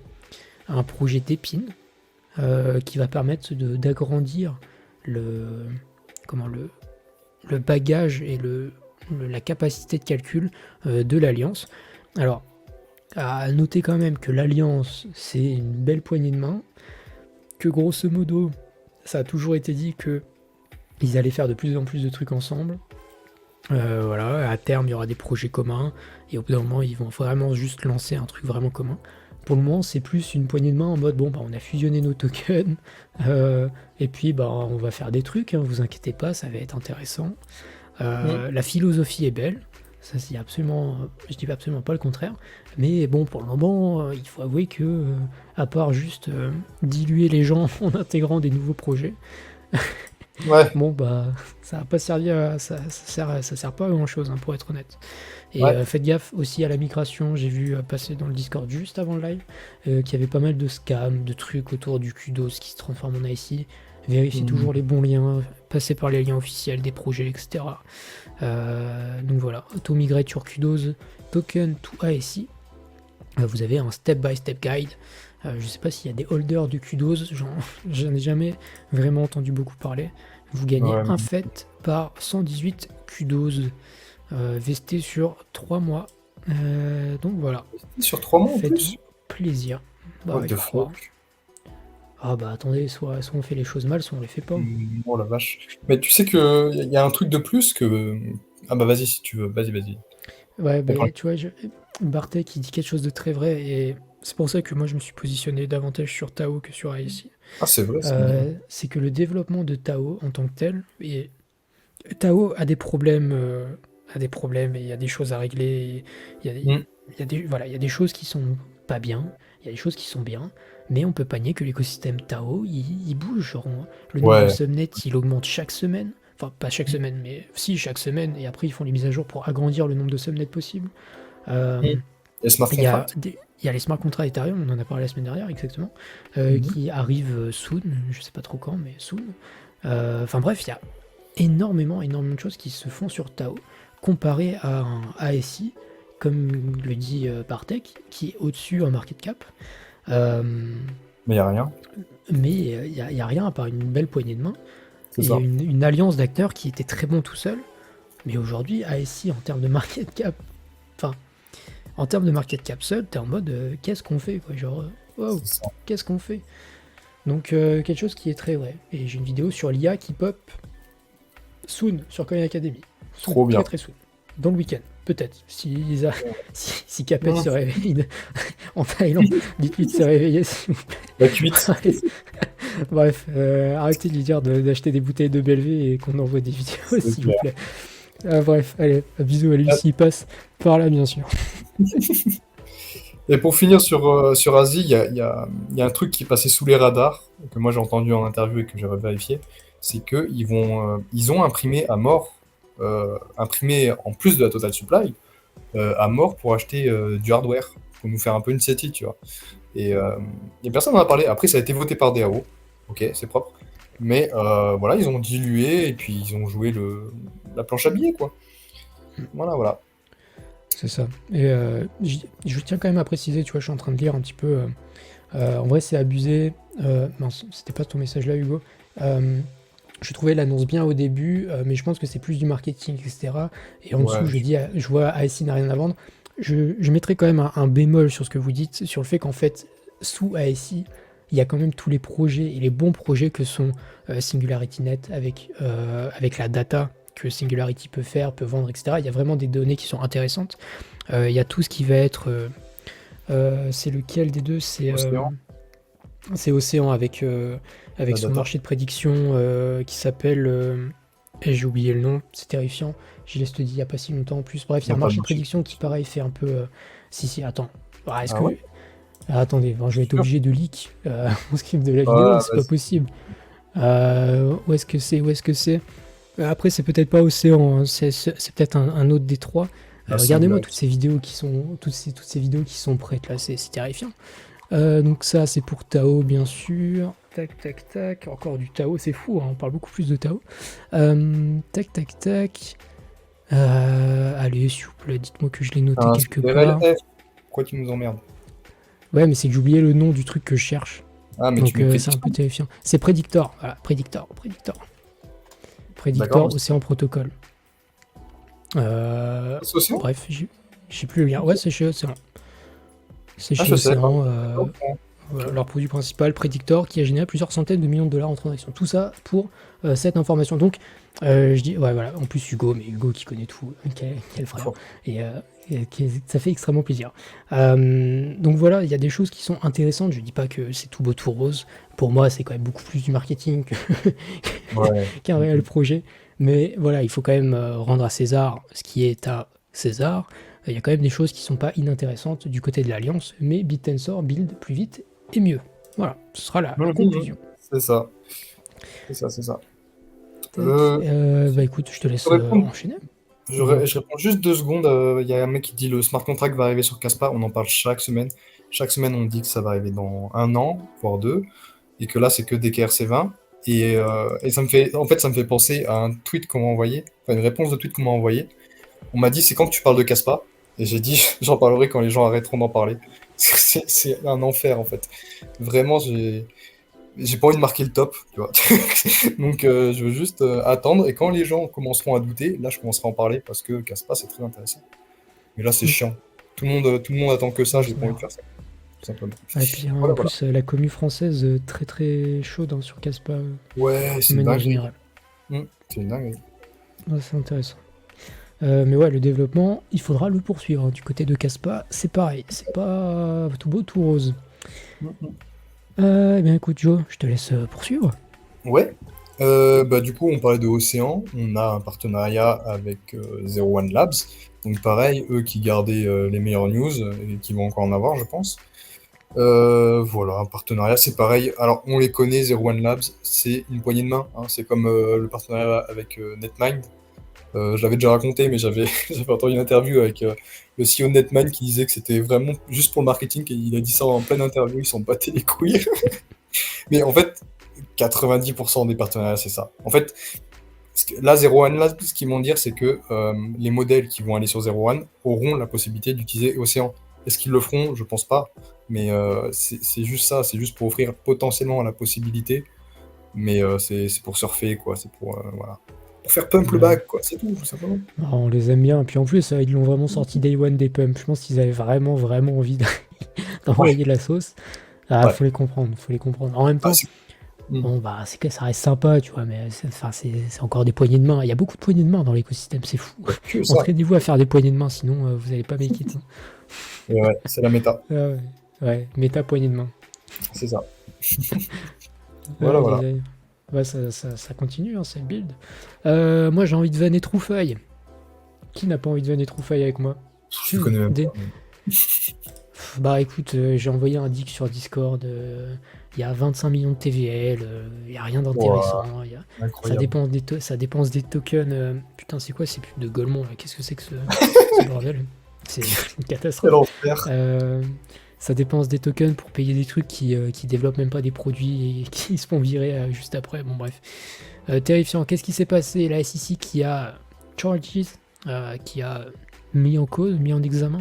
un projet d'épine qui va permettre d'agrandir le, comment, le bagage et la capacité de calcul de l'Alliance. Alors, à noter quand même que l'Alliance, c'est une belle poignée de main, que grosso modo, ça a toujours été dit que ils allaient faire de plus en plus de trucs ensemble. Voilà, à terme, il y aura des projets communs, et au bout d'un moment, ils vont vraiment juste lancer un truc vraiment commun. Pour le moment, c'est plus une poignée de main en mode bon, bah, on a fusionné nos tokens, et puis bah, on va faire des trucs, hein, vous inquiétez pas, ça va être intéressant. Mhm. La philosophie est belle, Ça, c'est absolument, je dis absolument pas le contraire. Mais bon, pour le moment, il faut avouer que, à part juste diluer les gens en intégrant des nouveaux projets, Ouais, bon, bah, ça a pas servi ça sert pas à grand chose, hein, pour être honnête. Et ouais. faites gaffe aussi à la migration. J'ai vu passer dans le Discord juste avant le live qu'il y avait pas mal de scams, de trucs autour du Kudos qui se transforme en IC. Vérifiez toujours les Mhm. bons liens, passez par les liens officiels des projets, etc. Donc voilà, auto-migrate your Kudos token to ASI. Vous avez un step-by-step guide. Je sais pas s'il y a des holders du Kudos, j'en ai jamais vraiment entendu beaucoup parler. Vous gagnez Ouais. un fait par 118 Kudos vesté sur 3 mois. Donc voilà, Sur 3 mois en faites-vous plus? plaisir. Bah What il the faut croire. fuck? Ah bah attendez, soit on fait les choses mal, soit on les fait pas. Oh la vache. Mais tu sais que y a un truc de plus que. Ah bah vas-y si tu veux, vas-y, vas-y. Ouais, Attends. bah tu vois, Bartek il dit quelque chose de très vrai et c'est pour ça que moi je me suis positionné davantage sur Tao que sur ASI. Ah c'est vrai, c'est bien. C'est que le développement de Tao en tant que tel, et Tao a des problèmes et il y a des choses à régler. Et Il y a, Mm. il y a des, voilà, il y a des choses qui sont pas bien, il y a des choses qui sont bien, mais on peut pas nier que l'écosystème Tao, il bouge. Genre, le nombre de Ouais. subnets, il augmente chaque semaine. Enfin, pas chaque semaine, mais si, chaque semaine. Et après, ils font les mises à jour pour agrandir le nombre de subnets possible. Mm. Euh, Et smart contract? il y a les smart contracts Ethereum, on en a parlé la semaine dernière, exactement, Mhm. qui arrivent soon, je sais pas trop quand, mais soon. Enfin bref, il y a énormément, énormément de choses qui se font sur Tao, comparé à un ASI, comme le dit Bartek, qui est au-dessus en market cap. Euh, Mais y a rien, mais il y a rien à part une belle poignée de main c'est et ça. une alliance d'acteurs qui était très bon tout seul. Mais aujourd'hui, ASI, en termes de market cap, enfin, en termes de market cap seul, t'es en mode qu'est-ce qu'on fait quoi, genre wow, C'est ça. qu'est-ce qu'on fait. Donc quelque chose qui est très vrai. Et j'ai une vidéo sur l'IA qui pop soon sur Coin Academy. Soon, Trop très bien. très soon. Dans le week-end, peut-être. Si Capet Mm. se réveille en Thaïlande, dites-lui de se réveiller s'il vous La cuite. plaît. Bref, arrêtez de lui dire d'acheter des bouteilles de Belvé et qu'on envoie des vidéos C'est s'il vous clair. plaît. Bref, allez, bisous à lui s'il passe par là bien sûr. Et pour finir sur Asie, il y a un truc qui passait sous les radars, que moi j'ai entendu en interview et que j'avais vérifié, c'est ils ont imprimé à mort, imprimé en plus de la total supply, à mort pour acheter du hardware, pour nous faire un peu une SETI, tu vois. Et personne n'en a parlé. Après, ça a été voté par DAO, ok, c'est propre. Mais voilà, ils ont dilué et puis ils ont joué la planche à billets, quoi. Voilà, voilà. C'est ça. Et je tiens quand même à préciser, tu vois, je suis en train de lire un petit peu. En vrai, c'est abusé. Mince, c'était pas ton message là, Hugo. Je trouvais l'annonce bien au début, mais je pense que c'est plus du marketing, etc. Et en dessous, Ouais, je vois ASI n'a rien à vendre. Je mettrai quand même un bémol sur ce que vous dites, sur le fait qu'en fait, sous ASI, il y a quand même tous les projets et les bons projets que sont SingularityNet avec la data que Singularity peut faire, peut vendre, etc. Il y a vraiment des données qui sont intéressantes. Il y a tout ce qui va être... c'est lequel des deux? Océan, C'est Océan la avec son data. marché de prédiction qui s'appelle... j'ai oublié le nom, c'est terrifiant. Je l'ai te dit il n'y a pas si longtemps en plus. Bref, il y Ils a n'ont un pas de marché de marché. prédiction qui, pareil, fait un peu... si, attends. Ah, est-ce Ah ouais? que... Ah, attendez, bon, je vais être Sûr. obligé de leak mon script de la vidéo, Ah, c'est pas vas-y. possible. Où est-ce que c'est? Où est-ce que c'est? Après, c'est peut-être pas Océan, hein, c'est peut-être un autre des trois. La Regardez-moi toutes singularité. ces vidéos qui sont toutes ces vidéos qui sont prêtes là, c'est terrifiant. Donc ça, c'est pour Tao, bien sûr. Tac, tac, tac. Encore du Tao, c'est fou, hein, on parle beaucoup plus de Tao. Tac, tac, tac. Allez, s'il vous plaît, dites-moi que je l'ai noté Un quelque part. RLF. Pourquoi tu nous emmerdes? Ouais, mais c'est que j'ai oublié le nom du truc que je cherche. Ah, mais tu Donc mets c'est un prédiction. peu terrifiant. C'est Predictor, voilà, Predictor, Predictor. D'accord, mais Predictor, Océan Protocol. Euh, c'est Océan? bref, j'ai plus le lien. Ouais, c'est chez Océan. C'est Ah, chez je sais pas. Océan. Ok. Voilà, leur produit principal, Predictor, qui a généré plusieurs centaines de millions de dollars en transactions. Tout ça pour cette information. Donc, je dis, ouais, voilà, en plus Hugo, mais Hugo qui connaît tout, quel frère. Fort. Ça fait extrêmement plaisir. Donc voilà, il y a des choses qui sont intéressantes. Je dis pas que c'est tout beau, tout rose. Pour moi, c'est quand même beaucoup plus du marketing Ouais. qu'un réel projet. Mais voilà, il faut quand même rendre à César ce qui est à César. Il y a quand même des choses qui sont pas inintéressantes du côté de l'Alliance, mais BitTensor build plus vite et mieux. Voilà, ce sera la conclusion. C'est ça. C'est ça. Tac. Euh, Bah écoute, je te laisse je réponds, enchaîner. je réponds juste 2 secondes. Il y a un mec qui dit le smart contract va arriver sur Caspa. On en parle chaque semaine. Chaque semaine, on dit que ça va arriver dans 1 an, voire 2. Et que là, c'est que DKRC20. Et ça me fait penser à un tweet qu'on m'a envoyé, enfin une réponse de tweet qu'on m'a envoyé. On m'a dit, c'est quand que tu parles de Caspa? Et j'ai dit, j'en parlerai quand les gens arrêteront d'en parler. C'est un enfer, en fait. Vraiment, j'ai pas envie de marquer le top, tu vois. Donc, je veux juste attendre. Et quand les gens commenceront à douter, là, je commencerai à en parler parce que Caspa, c'est très intéressant. Mais là, c'est chiant. Tout le monde attend que ça, j'ai pas envie de faire ça. Tout simplement. Et puis en plus, la commu française très très chaude hein, sur Caspa Ouais, de c'est manière dingue. générale. C'est dingue. Ouais, c'est intéressant. Mais ouais, le développement, il faudra le poursuivre. Hein. Du côté de Caspa, c'est pareil. C'est pas tout beau, tout rose. Eh bien écoute Joe, je te laisse poursuivre. Ouais. Du coup, on parlait de Océan. On a un partenariat avec Zero One Labs. Donc pareil, eux qui gardaient les meilleures news et qui vont encore en avoir, je pense. Voilà, un partenariat, c'est pareil. Alors, on les connaît, Zero One Labs, c'est une poignée de main. Hein. C'est comme le partenariat avec Netmind. Je l'avais déjà raconté, mais j'avais entendu une interview avec le CEO de Netmind qui disait que c'était vraiment juste pour le marketing. Et il a dit ça en pleine interview, ils s'en battaient les couilles. Mais en fait, 90% des partenariats, c'est ça. En fait, là, Zero One Labs, ce qu'ils vont dire, c'est que les modèles qui vont aller sur Zero One auront la possibilité d'utiliser Océan. Est-ce qu'ils le feront? Je pense pas. Mais c'est juste ça, c'est juste pour offrir potentiellement la possibilité. Mais c'est pour surfer, quoi. C'est pour, voilà. Pour faire pump le bag, quoi. C'est tout simplement. Ah, on les aime bien. Puis en plus, ils l'ont vraiment sorti Day One des pumps. Je pense qu'ils avaient vraiment envie d'envoyer de la sauce. Ah, Ouais. faut les comprendre, faut les comprendre. En même temps, bon, bah, c'est que ça reste sympa, tu vois, mais c'est encore des poignées de main. Il y a beaucoup de poignées de main dans l'écosystème, c'est fou. Que ça. Entraînez-vous à faire des poignées de main, sinon vous n'allez pas make it. Hein. Et ouais, c'est la méta. Ah ouais, méta poignée de main. C'est ça. Voilà, voilà. Ouais, ça continue, hein, c'est le build. Moi, j'ai envie de vanner Troufaille. Qui n'a pas envie de vanner Troufaille avec moi? Je connais même pas. Bah écoute, j'ai envoyé un dick sur Discord. Il y a 25 millions de TVL. Il n'y a rien d'intéressant. Ça dépense des tokens. Putain, c'est quoi ces pubs de Golemont là? Qu'est-ce que c'est que ce bordel? C'est une catastrophe. Ça dépense des tokens pour payer des trucs qui développent même pas des produits et qui se font virer juste après. Bon, bref. Terrifiant. Qu'est-ce qui s'est passé? La SEC qui a charges, qui a mis en cause, mis en examen,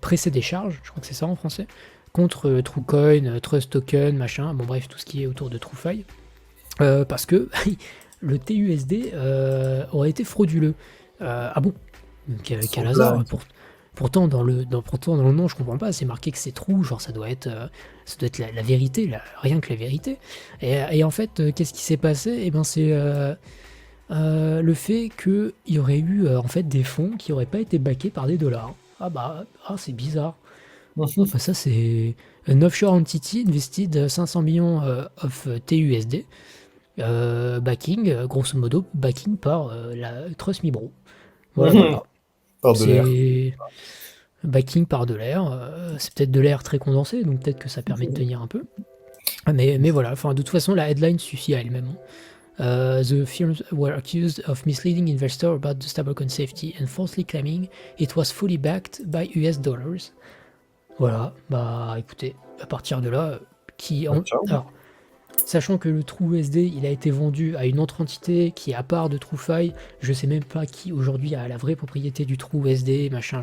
pressé des charges, je crois que c'est ça en français, contre TrueCoin, Trust Token, machin, bon bref, tout ce qui est autour de TrueFi. Parce que le TUSD aurait été frauduleux. Ah bon? Quel hasard. Pourtant, dans le nom, je comprends pas, c'est marqué que c'est true, genre ça doit être la vérité, rien que la vérité. Et en fait, qu'est-ce qui s'est passé? Eh ben, c'est le fait qu'il y aurait eu en fait des fonds qui n'auraient pas été backés par des dollars. C'est bizarre. Ça, c'est un offshore entity invested 500 millions of TUSD. Grosso modo, backing par la Trust Me Bro. Voilà. Par de l'air. Backing par de l'air. C'est peut-être de l'air très condensé, donc peut-être que ça permet de tenir un peu. Mais voilà, enfin, de toute façon, la headline suffit à elle-même. The firms were accused of misleading investors about the stablecoin safety and falsely claiming it was fully backed by US dollars. Voilà, bah écoutez, à partir de là, alors, sachant que le TrueUSD, il a été vendu à une autre entité qui est à part de TrueFi, je sais même pas qui aujourd'hui a la vraie propriété du TrueUSD, machin.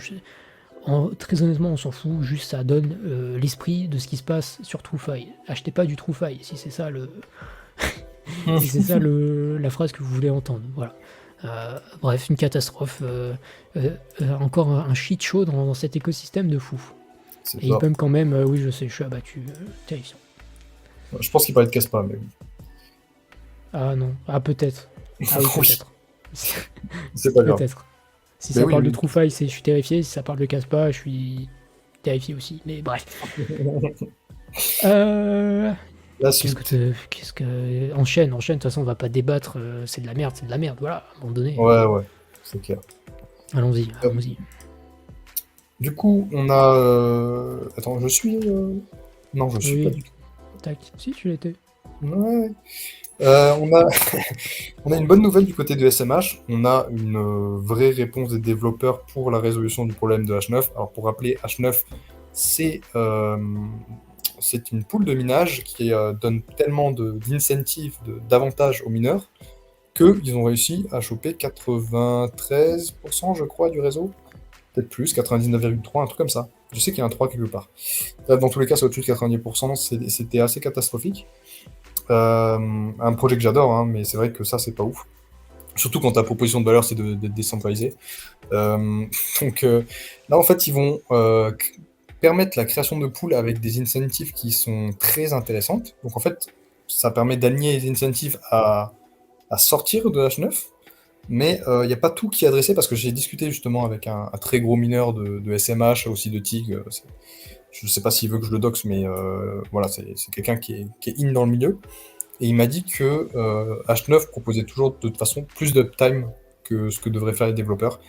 Très honnêtement, on s'en fout, juste ça donne l'esprit de ce qui se passe sur TrueFi. Achetez pas du TrueFi, si c'est ça si c'est ça la phrase que vous voulez entendre. Voilà. Bref, une catastrophe. Encore un shit show dans cet écosystème de fou. Et il pump quand même, oui je sais, je suis abattu. Terrifiant. Je pense qu'il parlait de Caspa, mais oui. Ah non, peut-être. Ah oui, peut-être. C'est pas grave. Peut-être. Si ça parle de TrueFi, je suis terrifié. Si ça parle de Caspa, je suis terrifié aussi. Mais bref. Qu'est-ce que enchaîne. De toute façon, on va pas débattre. C'est de la merde. Voilà, à un moment donné. Ouais, c'est clair. Allons-y, Euh, allons-y. Du coup, on a. Attends, je suis. Non, je suis pas Oui, du tout. tac. Si, tu l'étais. Ouais. On a, on a une bonne nouvelle du côté de SMH. On a une vraie réponse des développeurs pour la résolution du problème de H9. Alors, pour rappeler, H9, c'est c'est une pool de minage qui donne tellement d'incentives, d'avantages aux mineurs, qu'ils ont réussi à choper 93%, je crois, du réseau. Peut-être plus, 99,3, un truc comme ça. Je sais qu'il y a un 3 quelque part. Bref, dans tous les cas, c'est au-dessus de 90%, c'était assez catastrophique. Un projet que j'adore, hein, mais c'est vrai que ça, c'est pas ouf. Surtout quand ta proposition de valeur, c'est d'être décentralisé. Euh, donc là, en fait, ils vont permettre la création de pools avec des incentives qui sont très intéressantes. Donc en fait, ça permet d'aligner les incentives à sortir de H9, mais il n'y a pas tout qui est adressé parce que j'ai discuté justement avec un très gros mineur de SMH, aussi de TIG. Je ne sais pas s'il veut que je le doxe, mais voilà, c'est quelqu'un qui est in dans le milieu. Et il m'a dit que H9 proposait toujours de toute façon plus d'uptime que ce que devraient faire les développeurs.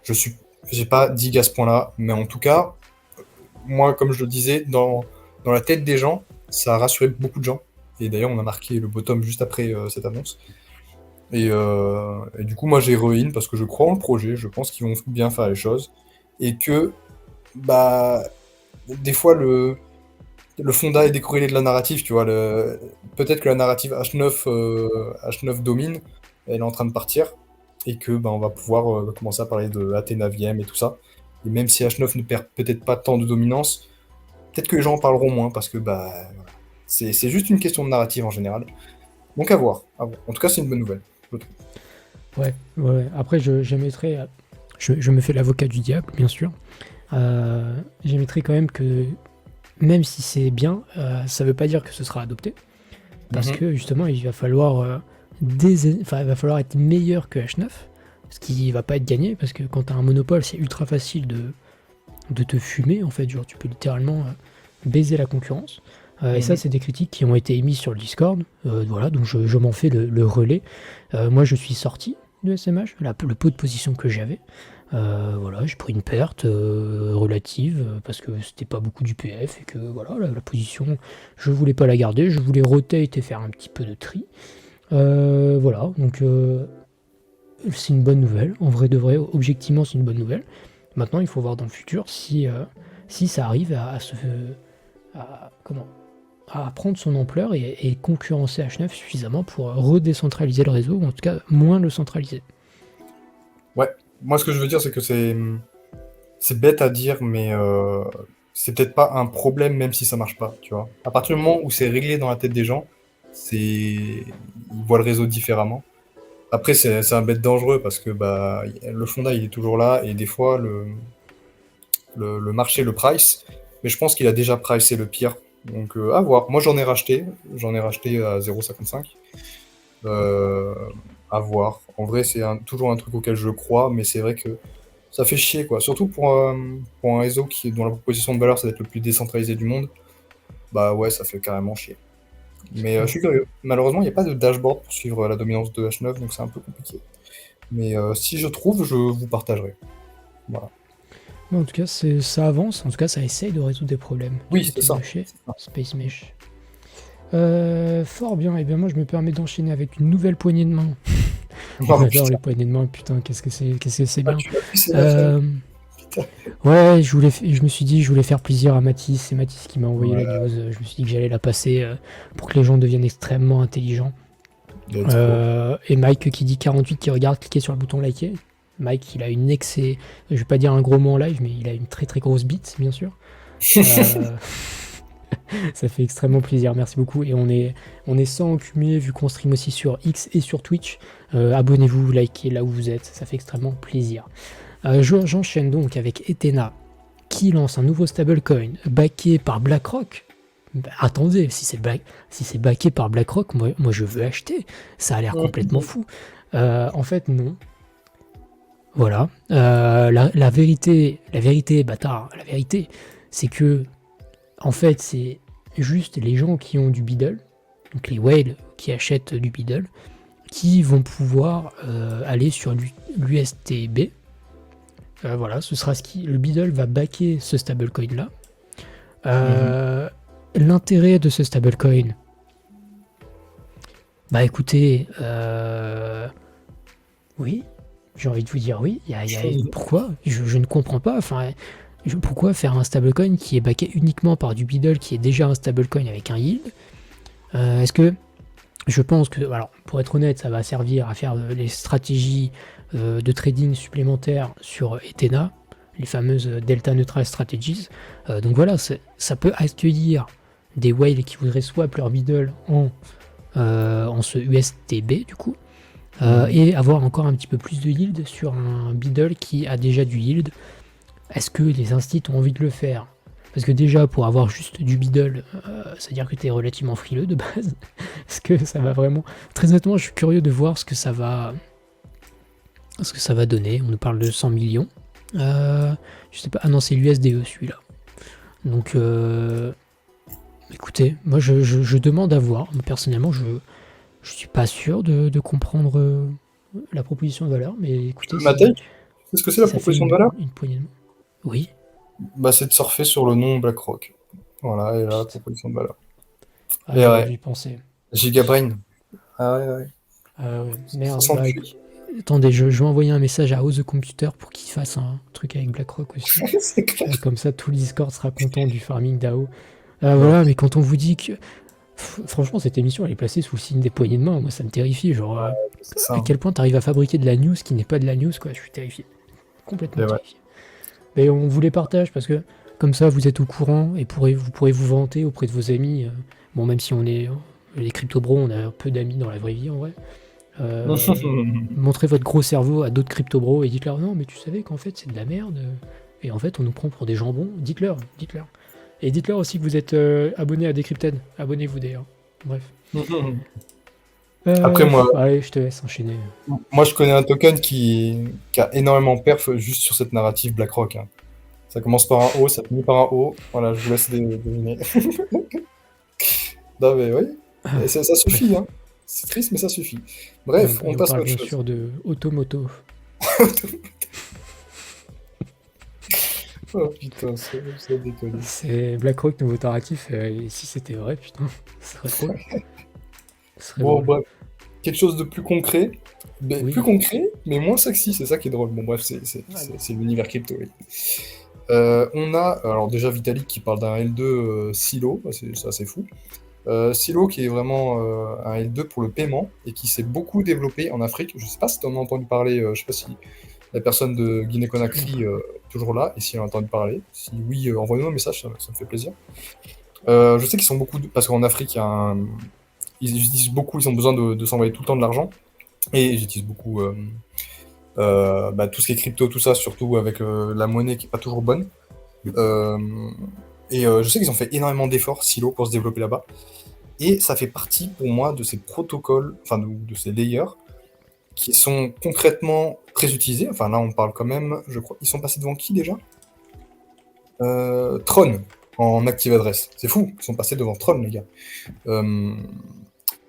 Je suis, j'ai pas dit à ce point-là, mais en tout cas, moi, comme je le disais, dans la tête des gens, ça a rassuré beaucoup de gens. Et d'ailleurs, on a marqué le bottom juste après cette annonce. Et du coup, moi, j'ai re-in parce que je crois en le projet, je pense qu'ils vont bien faire les choses. Et que, bah, des fois, le fonda est décorrélé de la narrative, tu vois. Peut-être que la narrative H9 domine, elle est en train de partir, et que bah, on va pouvoir commencer à parler de Athéna VM et tout ça. Et même si H9 ne perd peut-être pas tant de dominance, peut-être que les gens en parleront moins, parce que bah, voilà. C'est juste une question de narrative en général. Donc à voir, à voir. En tout cas, c'est une bonne nouvelle, je trouve. Ouais, ouais, ouais. Après, j'émettrais. Je me fais l'avocat du diable, bien sûr. J'émettrais quand même que, même si c'est bien, ça veut pas dire que ce sera adopté. Parce Mhm. que justement, il va falloir, enfin, il va falloir être meilleur que H9. Ce qui va pas être gagné, parce que quand tu as un monopole, c'est ultra facile de te fumer, en fait. Genre, tu peux littéralement baiser la concurrence. Et ça, Mhm. c'est des critiques qui ont été émises sur le Discord. Voilà, donc je m'en fais le relais. Moi, je suis sorti de SMH, le peu de position que j'avais. Voilà, j'ai pris une perte relative parce que c'était pas beaucoup du PF et que voilà, la position, je voulais pas la garder, je voulais rotate et faire un petit peu de tri. Voilà, donc c'est une bonne nouvelle. En vrai de vrai, objectivement, c'est une bonne nouvelle. Maintenant, il faut voir dans le futur si ça arrive comment, à prendre son ampleur et concurrencer H9 suffisamment pour redécentraliser le réseau, ou en tout cas moins le centraliser. Ouais, moi ce que je veux dire, c'est que c'est bête à dire, mais c'est peut-être pas un problème même si ça marche pas, tu vois. À partir du moment où c'est réglé dans la tête des gens, ils voient le réseau différemment. Après, c'est un bête dangereux parce que bah, le fonda, il est toujours là et des fois, le marché le price, mais je pense qu'il a déjà pricé le pire. Donc, à voir. Moi, j'en ai racheté à 0,55. Euh, à voir. En vrai, c'est toujours un truc auquel je crois, mais c'est vrai que ça fait chier, quoi. Surtout pour un réseau dont la proposition de valeur, c'est d'être le plus décentralisé du monde. Bah ouais, ça fait carrément chier. Mais je Ouais. suis curieux. Malheureusement, il n'y a pas de dashboard pour suivre la dominance de H9, donc c'est un peu compliqué. Mais si je trouve, je vous partagerai. Voilà. Mais en tout cas, ça avance, en tout cas, ça essaye de résoudre des problèmes du Oui, c'est côté de ça. chez C'est ça. Space Mesh. Fort bien, et bien moi je me permets d'enchaîner avec une nouvelle poignée de main. On Oh adore les putain, poignées de main, putain, qu'est-ce que c'est ah, bien. tu l'as pris, c'est la feuille. Euh, Putain. ouais, je me suis dit, je voulais faire plaisir à Mathis, c'est Mathis qui m'a envoyé la Ouais, news, je me suis dit que j'allais la passer pour que les gens deviennent extrêmement intelligents. let's go. Et Mike qui dit 48 qui regarde, cliquez sur le bouton liker. Mike, il a une je vais pas dire un gros mot en live, mais il a une très très grosse bite, bien sûr. Euh, Ça fait extrêmement plaisir, merci beaucoup. Et on est 100 en cumulé vu qu'on stream aussi sur X et sur Twitch. Abonnez-vous, likez là où vous êtes, ça fait extrêmement plaisir. J'enchaîne donc avec Ethena qui lance un nouveau stablecoin backé par BlackRock. Bah, attendez, si c'est backé par BlackRock, moi je veux acheter. Ça a l'air complètement fou. En fait, non. Voilà. La vérité, bâtard, la vérité, c'est que en fait, c'est juste les gens qui ont du Beedle, donc les whales qui achètent du Beedle, qui vont pouvoir aller sur l'USTB Voilà, ce sera le Beedle va backer ce stablecoin là. Mhm. L'intérêt de ce stablecoin, bah écoutez, oui, j'ai envie de vous dire oui. Pourquoi je ne comprends pas. Enfin, pourquoi faire un stablecoin qui est backé uniquement par du Beedle qui est déjà un stablecoin avec un yield? Est-ce que je pense que, alors pour être honnête, ça va servir à faire les stratégies de trading supplémentaires sur Ethena, les fameuses Delta Neutral Strategies. Donc voilà, ça peut accueillir des whales qui voudraient swap leur Beedle en ce USTB du coup, Mhm. et avoir encore un petit peu plus de yield sur un Beedle qui a déjà du yield. Est-ce que les instits ont envie de le faire? Parce que déjà, pour avoir juste du Beedle, c'est-à-dire que tu es relativement frileux de base. Est-ce que ça va vraiment... Très honnêtement, je suis curieux de voir ce que ça va donner. On nous parle de 100 millions. Je sais pas. Ah non, c'est l'USDE celui-là. Donc, écoutez, moi je demande à voir. Personnellement, je suis pas sûr de comprendre la proposition de valeur, mais écoutez, Ma take, qu'est-ce que c'est si la ça fait proposition de valeur? une poignée de main. Oui, Bah, c'est de surfer sur le nom BlackRock. Voilà, et là, la putain. proposition de valeur. Ah, Et j'aurais dû ouais, y penser. Gigabrain. Ah ouais, ouais. Ah ouais, merde. Bah, 68. attendez, je vais envoyer un message à House the Computer pour qu'il fasse un truc avec BlackRock aussi. C'est clair. Comme ça, tout le Discord sera content du farming DAO. Ah Oh, voilà, mais quand on vous dit que... Franchement, cette émission, elle est placée sous le signe des poignées de main. Moi, ça me terrifie. Genre, c'est ça, à hein. quel point tu arrives à fabriquer de la news qui n'est pas de la news, quoi. Je suis terrifié. Complètement Et ouais. terrifié. Mais on vous les partage parce que, comme ça, vous êtes au courant et vous pourrez vous vanter auprès de vos amis. Bon, même si on est... les crypto-bros, on a peu d'amis dans la vraie vie, en vrai. Montrez votre gros cerveau à d'autres crypto-bros et dites-leur non, mais tu savais qu'en fait c'est de la merde. Et en fait on nous prend pour des jambons. Dites-leur, dites-leur. Et dites-leur aussi que vous êtes abonné à Decrypted. Abonnez-vous d'ailleurs. Bref. Après, Allez, je te laisse enchaîner. moi, je connais un token qui a énormément perf juste sur cette narrative BlackRock, hein. Ça commence par un O, ça finit par un O. Voilà, je vous laisse deviner. Non, mais oui, et ça suffit, Bref. hein. C'est triste, mais ça suffit. Bref, Et on on passe à parle autre bien chose. sûr de Automoto. Oh putain, ça déconne. C'est BlackRock, nouveau narratif. Et si c'était vrai, putain, ce serait drôle. Ce serait Bon, drôle. bref, quelque chose de plus Oui. concret, mais moins sexy, c'est ça qui est drôle. Bon, bref, Allez. c'est l'univers crypto, oui. On a, alors déjà Vitalik qui parle d'un L2 Silo, c'est assez fou. Silo qui est vraiment un L2 pour le paiement et qui s'est beaucoup développé en Afrique. Je sais pas si tu en as entendu parler, je sais pas si la personne de Absolument Guinée-Conakry pas. est toujours là et si elle a entendu parler. Si oui, envoyez-nous un message, ça me fait plaisir. Je sais qu'ils sont beaucoup, parce qu'en Afrique, ils utilisent beaucoup, ils ont besoin de s'envoyer tout le temps de l'argent et ils utilisent beaucoup bah, tout ce qui est crypto, tout ça, surtout avec la monnaie qui est pas toujours bonne. Euh, je sais qu'ils ont fait énormément d'efforts, Silo, pour se développer là-bas. Et ça fait partie pour moi de ces protocoles, enfin de ces layers, qui sont concrètement très utilisés. Enfin là, on parle quand même, je crois, ils sont passés devant qui déjà? Tron en active adresse. C'est fou, ils sont passés devant Tron, les gars. Euh,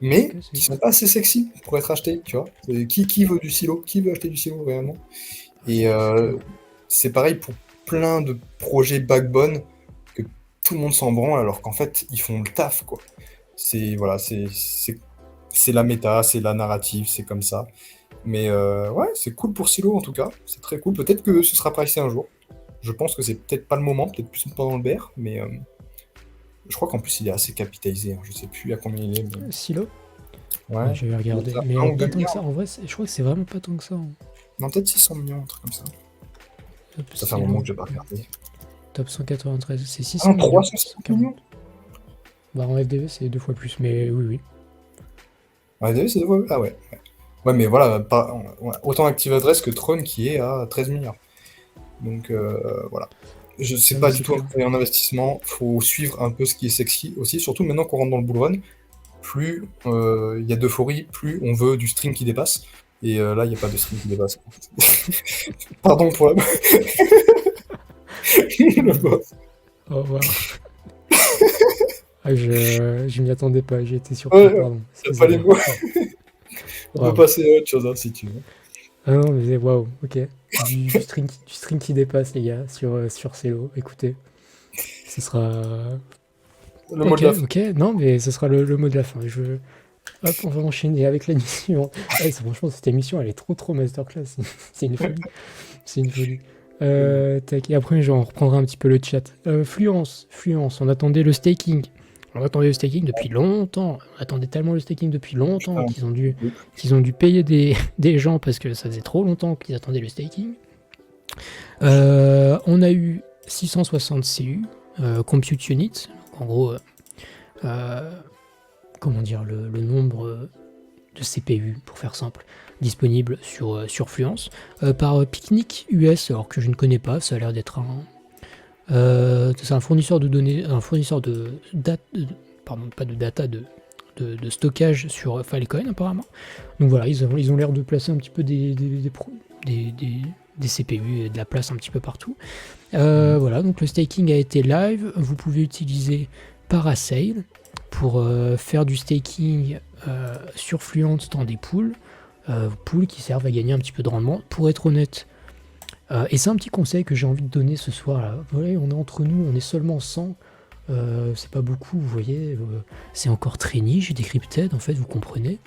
mais Ok, qui c'est sont pas assez sexy pour être achetés, tu vois. Qui veut du silo? Qui veut acheter du silo réellement? Et c'est clair. c'est pareil pour plein de projets backbone que tout le monde s'en branle alors qu'en fait ils font le taf, quoi. C'est voilà, c'est la méta, c'est la narrative, c'est comme ça. Mais ouais, c'est cool pour Silo en tout cas, c'est très cool. Peut-être que ce sera pricé un jour. Je pense que c'est peut-être pas le moment, peut-être plus pendant le bear, mais je crois qu'en plus il est assez capitalisé, hein. Je sais plus à combien il est, mais Silo? ouais, Je vais il doit regarder. être à Mais 1 ou 2 pas tant que milliards. ça. En vrai, je crois que c'est vraiment pas tant que ça, hein. Non, peut-être 600 millions, un truc comme ça. Hop, Ça fait un moment Silo. que j'ai pas regardé. Top 193. C'est Ah, 600 millions. 350 millions? 640. Bah, en FDV, c'est deux fois plus. Mais oui, oui. Ouais, c'est ah ouais. Ouais, mais voilà, pas, ouais, autant Active Address que Tron qui est à 13 milliards. Donc voilà. Je sais pas Vas-y, du c'est tout clair. un investissement. Faut suivre un peu ce qui est sexy aussi. Surtout maintenant qu'on rentre dans le bull run, plus il y a d'euphorie, plus on veut du stream qui dépasse. Et là, il n'y a pas de stream qui dépasse. Pardon pour la... le boss. Au revoir. Ah, je m'y attendais pas. J'ai été surpris, Ouais, pardon. t'as pas les Excusez-moi. mots. Waouh. On peut Waouh. passer à autre chose hein, si tu veux. Ah non, mais waouh. Ok. du string qui dépasse, les gars, sur Celo. Écoutez, ce sera. Le mot Ok, de la fin. ok, non, mais ce sera le mot de la fin. Hop, on va enchaîner avec la suivante. Franchement, cette émission, elle est trop masterclass. C'est une folie. C'est une folie. Tac, et après, on reprendra un petit peu le chat. Fluence, on attendait le staking. On attendait le staking depuis longtemps. On attendait tellement le staking depuis longtemps Putain. qu'ils ont dû payer des gens parce que ça faisait trop longtemps qu'ils attendaient le staking. On a eu 660 CU, Compute Unit. En gros, comment dire, le nombre de CPU, pour faire simple, disponible sur Fluence, par Picnic US, alors que je ne connais pas, ça a l'air d'être c'est un fournisseur de données, un fournisseur pardon, pas de data, de stockage sur Filecoin apparemment. Donc voilà, ils ont l'air de placer un petit peu des CPU et de la place un petit peu partout. Voilà, donc le staking a été live, vous pouvez utiliser Parasail pour faire du staking sur Fluence dans des pools qui servent à gagner un petit peu de rendement. Pour être honnête, et c'est un petit conseil que j'ai envie de donner ce soir là. Voilà, on est entre nous, on est seulement 100, c'est pas beaucoup, vous voyez, c'est encore très niche, Decrypted en fait, vous comprenez.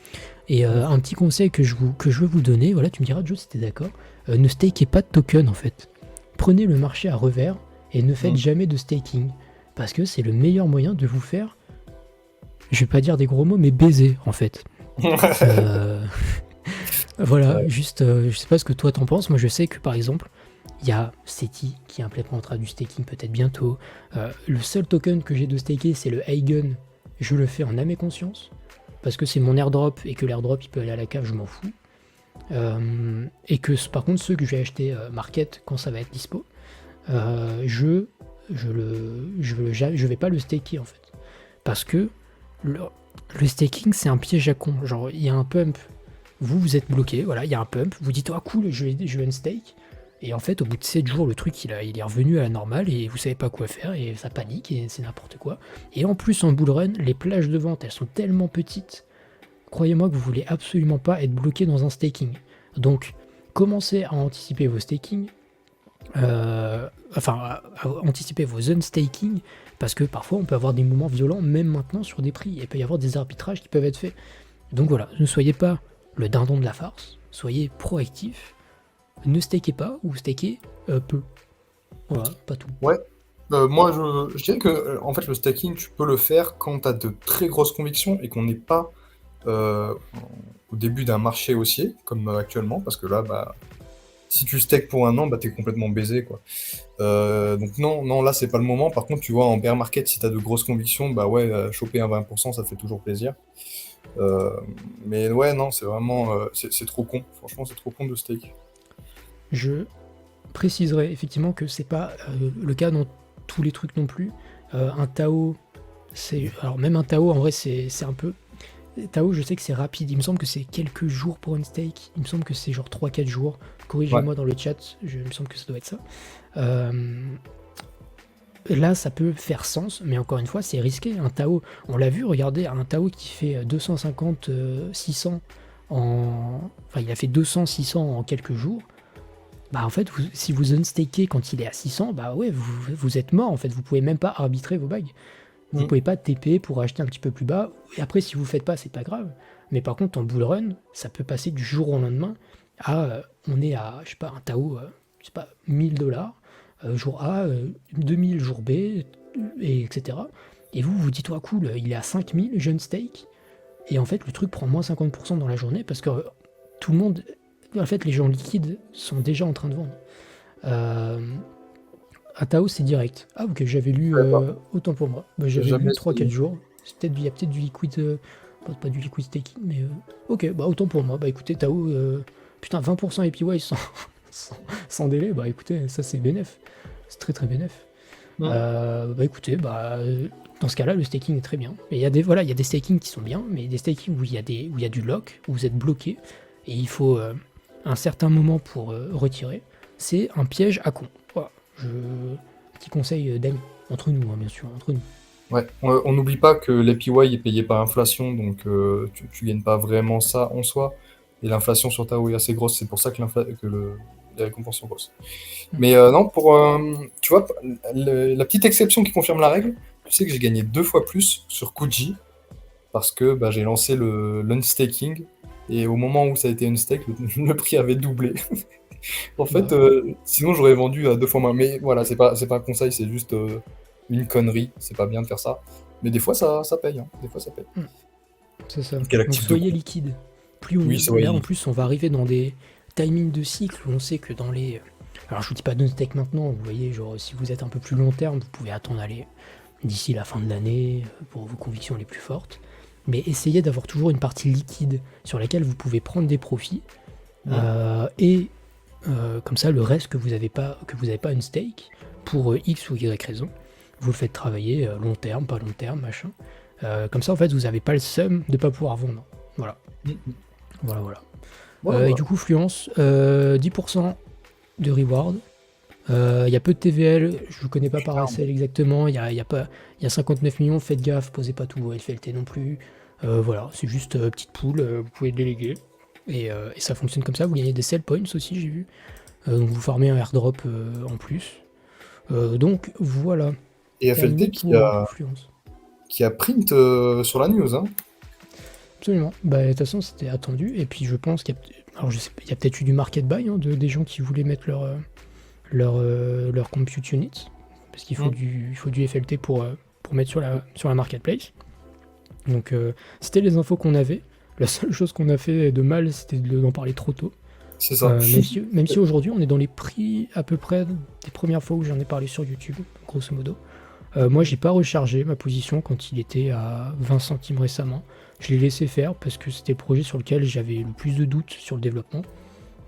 Et un petit conseil que je veux vous donner, voilà, tu me diras Joe si t'es d'accord, ne stakez pas de token en fait. Prenez le marché à revers et ne faites jamais de staking, parce que c'est le meilleur moyen de vous faire, je vais pas dire des gros mots, mais baiser en fait. Voilà, Ouais. juste, je sais pas ce que toi t'en penses. Moi, je sais que par exemple, il y a SETI qui implémentera du staking peut-être bientôt. Le seul token que j'ai de staker, c'est le Eigen. Je le fais en âme et conscience parce que c'est mon airdrop et que l'airdrop il peut aller à la cave, je m'en fous. Et que par contre, ceux que je vais acheter market quand ça va être dispo, je vais pas le staker en fait, parce que le staking c'est un piège à con. Genre, il y a un pump. Vous êtes bloqué, voilà, il y a un pump, vous dites ah cool, je vais unstake, et en fait au bout de 7 jours le truc il est revenu à la normale et vous savez pas quoi faire et ça panique et c'est n'importe quoi. Et en plus en bull run, les plages de vente elles sont tellement petites, croyez-moi que vous voulez absolument pas être bloqué dans un staking. Donc commencez à anticiper vos staking, à anticiper vos unstaking, parce que parfois on peut avoir des mouvements violents même maintenant sur des prix, et il peut y avoir des arbitrages qui peuvent être faits. Donc voilà, ne soyez pas le dindon de la farce, soyez proactif, ne stakez pas ou stakez peu. Voilà, pas tout. Ouais. Moi, je dirais que en fait, le staking, tu peux le faire quand tu as de très grosses convictions et qu'on n'est pas euh, au début d'un marché haussier, comme actuellement, parce que là, bah, si tu stakes pour un an, bah, t'es complètement baisé, quoi. Donc non, là, c'est pas le moment. Par contre, tu vois, en bear market, si tu as de grosses convictions, bah ouais, choper un 20%, ça fait toujours plaisir. Euh, mais ouais, non, c'est vraiment... c'est trop con. Franchement, c'est trop con de stake. Je préciserai effectivement que c'est pas le cas dans tous les trucs non plus. Un Tao, alors même un Tao en vrai c'est un peu... Tao, je sais que c'est rapide, il me semble que c'est quelques jours pour une stake, il me semble que c'est genre 3-4 jours. Corrigez-moi dans le chat, il me semble que ça doit être ça. Là, ça peut faire sens, mais encore une fois, c'est risqué. Un Tao, on l'a vu, regardez, un Tao qui fait 250, 600 Enfin, il a fait 200, 600 en quelques jours. Bah en fait, si vous unstakez quand il est à 600, bah ouais, vous êtes mort en fait. Vous pouvez même pas arbitrer vos bagues. Vous pouvez pas TP pour acheter un petit peu plus bas. Et après, si vous faites pas, c'est pas grave. Mais par contre, en bull run, ça peut passer du jour au lendemain à, on est à, je sais pas, un Tao, je sais pas, 1000 $, jour A, 2000 jour B, et etc. Et vous dites, oh cool, il est à 5000, jeune stake. Et en fait, le truc prend moins 50% dans la journée parce que tout le monde, en fait, les gens liquides sont déjà en train de vendre. À Tao, c'est direct. Ah, ok, j'avais lu autant pour moi. Bah, j'avais lu 3-4 jours. Il y a peut-être du liquid, pas du liquid staking, mais ok, bah autant pour moi. Bah écoutez, Tao, putain, 20% APY sans délai, bah écoutez, ça c'est bénef. C'est très bénef. Bah écoutez, dans ce cas-là, le staking est très bien. Et il y a des stakings qui sont bien, mais des stakings où il y a du lock, où vous êtes bloqué, et il faut un certain moment pour retirer. C'est un piège à con. Voilà. Petit conseil d'amis. Entre nous, hein, bien sûr, entre nous. Ouais, on n'oublie pas que l'APY est payé par inflation, donc tu gagnes pas vraiment ça en soi. Et l'inflation sur Tao est assez grosse, c'est pour ça que les récompenses sont grosses. Mm. Mais non, tu vois, la petite exception qui confirme la règle, tu sais que j'ai gagné 2 fois plus sur Kuji parce que bah, j'ai lancé l'unstaking et au moment où ça a été unstake, le prix avait doublé. En fait, Bah, sinon j'aurais vendu à 2 fois moins. Mais voilà, c'est pas un conseil, c'est juste une connerie. C'est pas bien de faire ça. Mais des fois, ça paye. Hein. Des fois, ça paye. mm, c'est ça. Quel Donc actif de soyez coup. liquide. Plus Oui, c'est là, en vrai. plus, on va arriver dans des timings de cycle où on sait que dans les. Alors, je vous dis pas de steak maintenant, vous voyez, genre, si vous êtes un peu plus long terme, vous pouvez attendre aller d'ici la fin de l'année pour vos convictions les plus fortes. Mais essayez d'avoir toujours une partie liquide sur laquelle vous pouvez prendre des profits. Mm. Et comme ça, le reste que vous n'avez pas une stake, pour X ou Y raison, vous le faites travailler long terme, pas long terme, machin. Comme ça, en fait, vous n'avez pas le seum de ne pas pouvoir vendre. Voilà, Mm, mm. voilà, voilà. Voilà, Et voilà. du coup, Fluence, 10% de reward. Il y a peu de TVL, je ne connais pas par SL exactement. Il y a 59 millions, faites gaffe, posez pas tout vos FLT non plus. Voilà, c'est juste petite poule, vous pouvez le déléguer. Et ça fonctionne comme ça, vous gagnez des sell points aussi, j'ai vu. Donc vous farmez un airdrop en plus. Donc voilà, Et terminé FLT pour Fluence. qui a print sur la news. Hein. Absolument. Bah, de toute façon, c'était attendu. Et puis je pense qu'il y a, alors, je sais pas, il y a peut-être eu du market buy hein, des gens qui voulaient mettre leur compute unit. Parce qu'il faut, Mm. il faut du FLT pour mettre sur la marketplace. Donc c'était les infos qu'on avait. La seule chose qu'on a fait de mal, c'était d'en parler trop tôt. C'est ça. Même si aujourd'hui on est dans les prix à peu près des premières fois où j'en ai parlé sur YouTube, grosso modo. Moi j'ai pas rechargé ma position quand il était à 20 centimes récemment. Je l'ai laissé faire parce que c'était le projet sur lequel j'avais le plus de doutes sur le développement.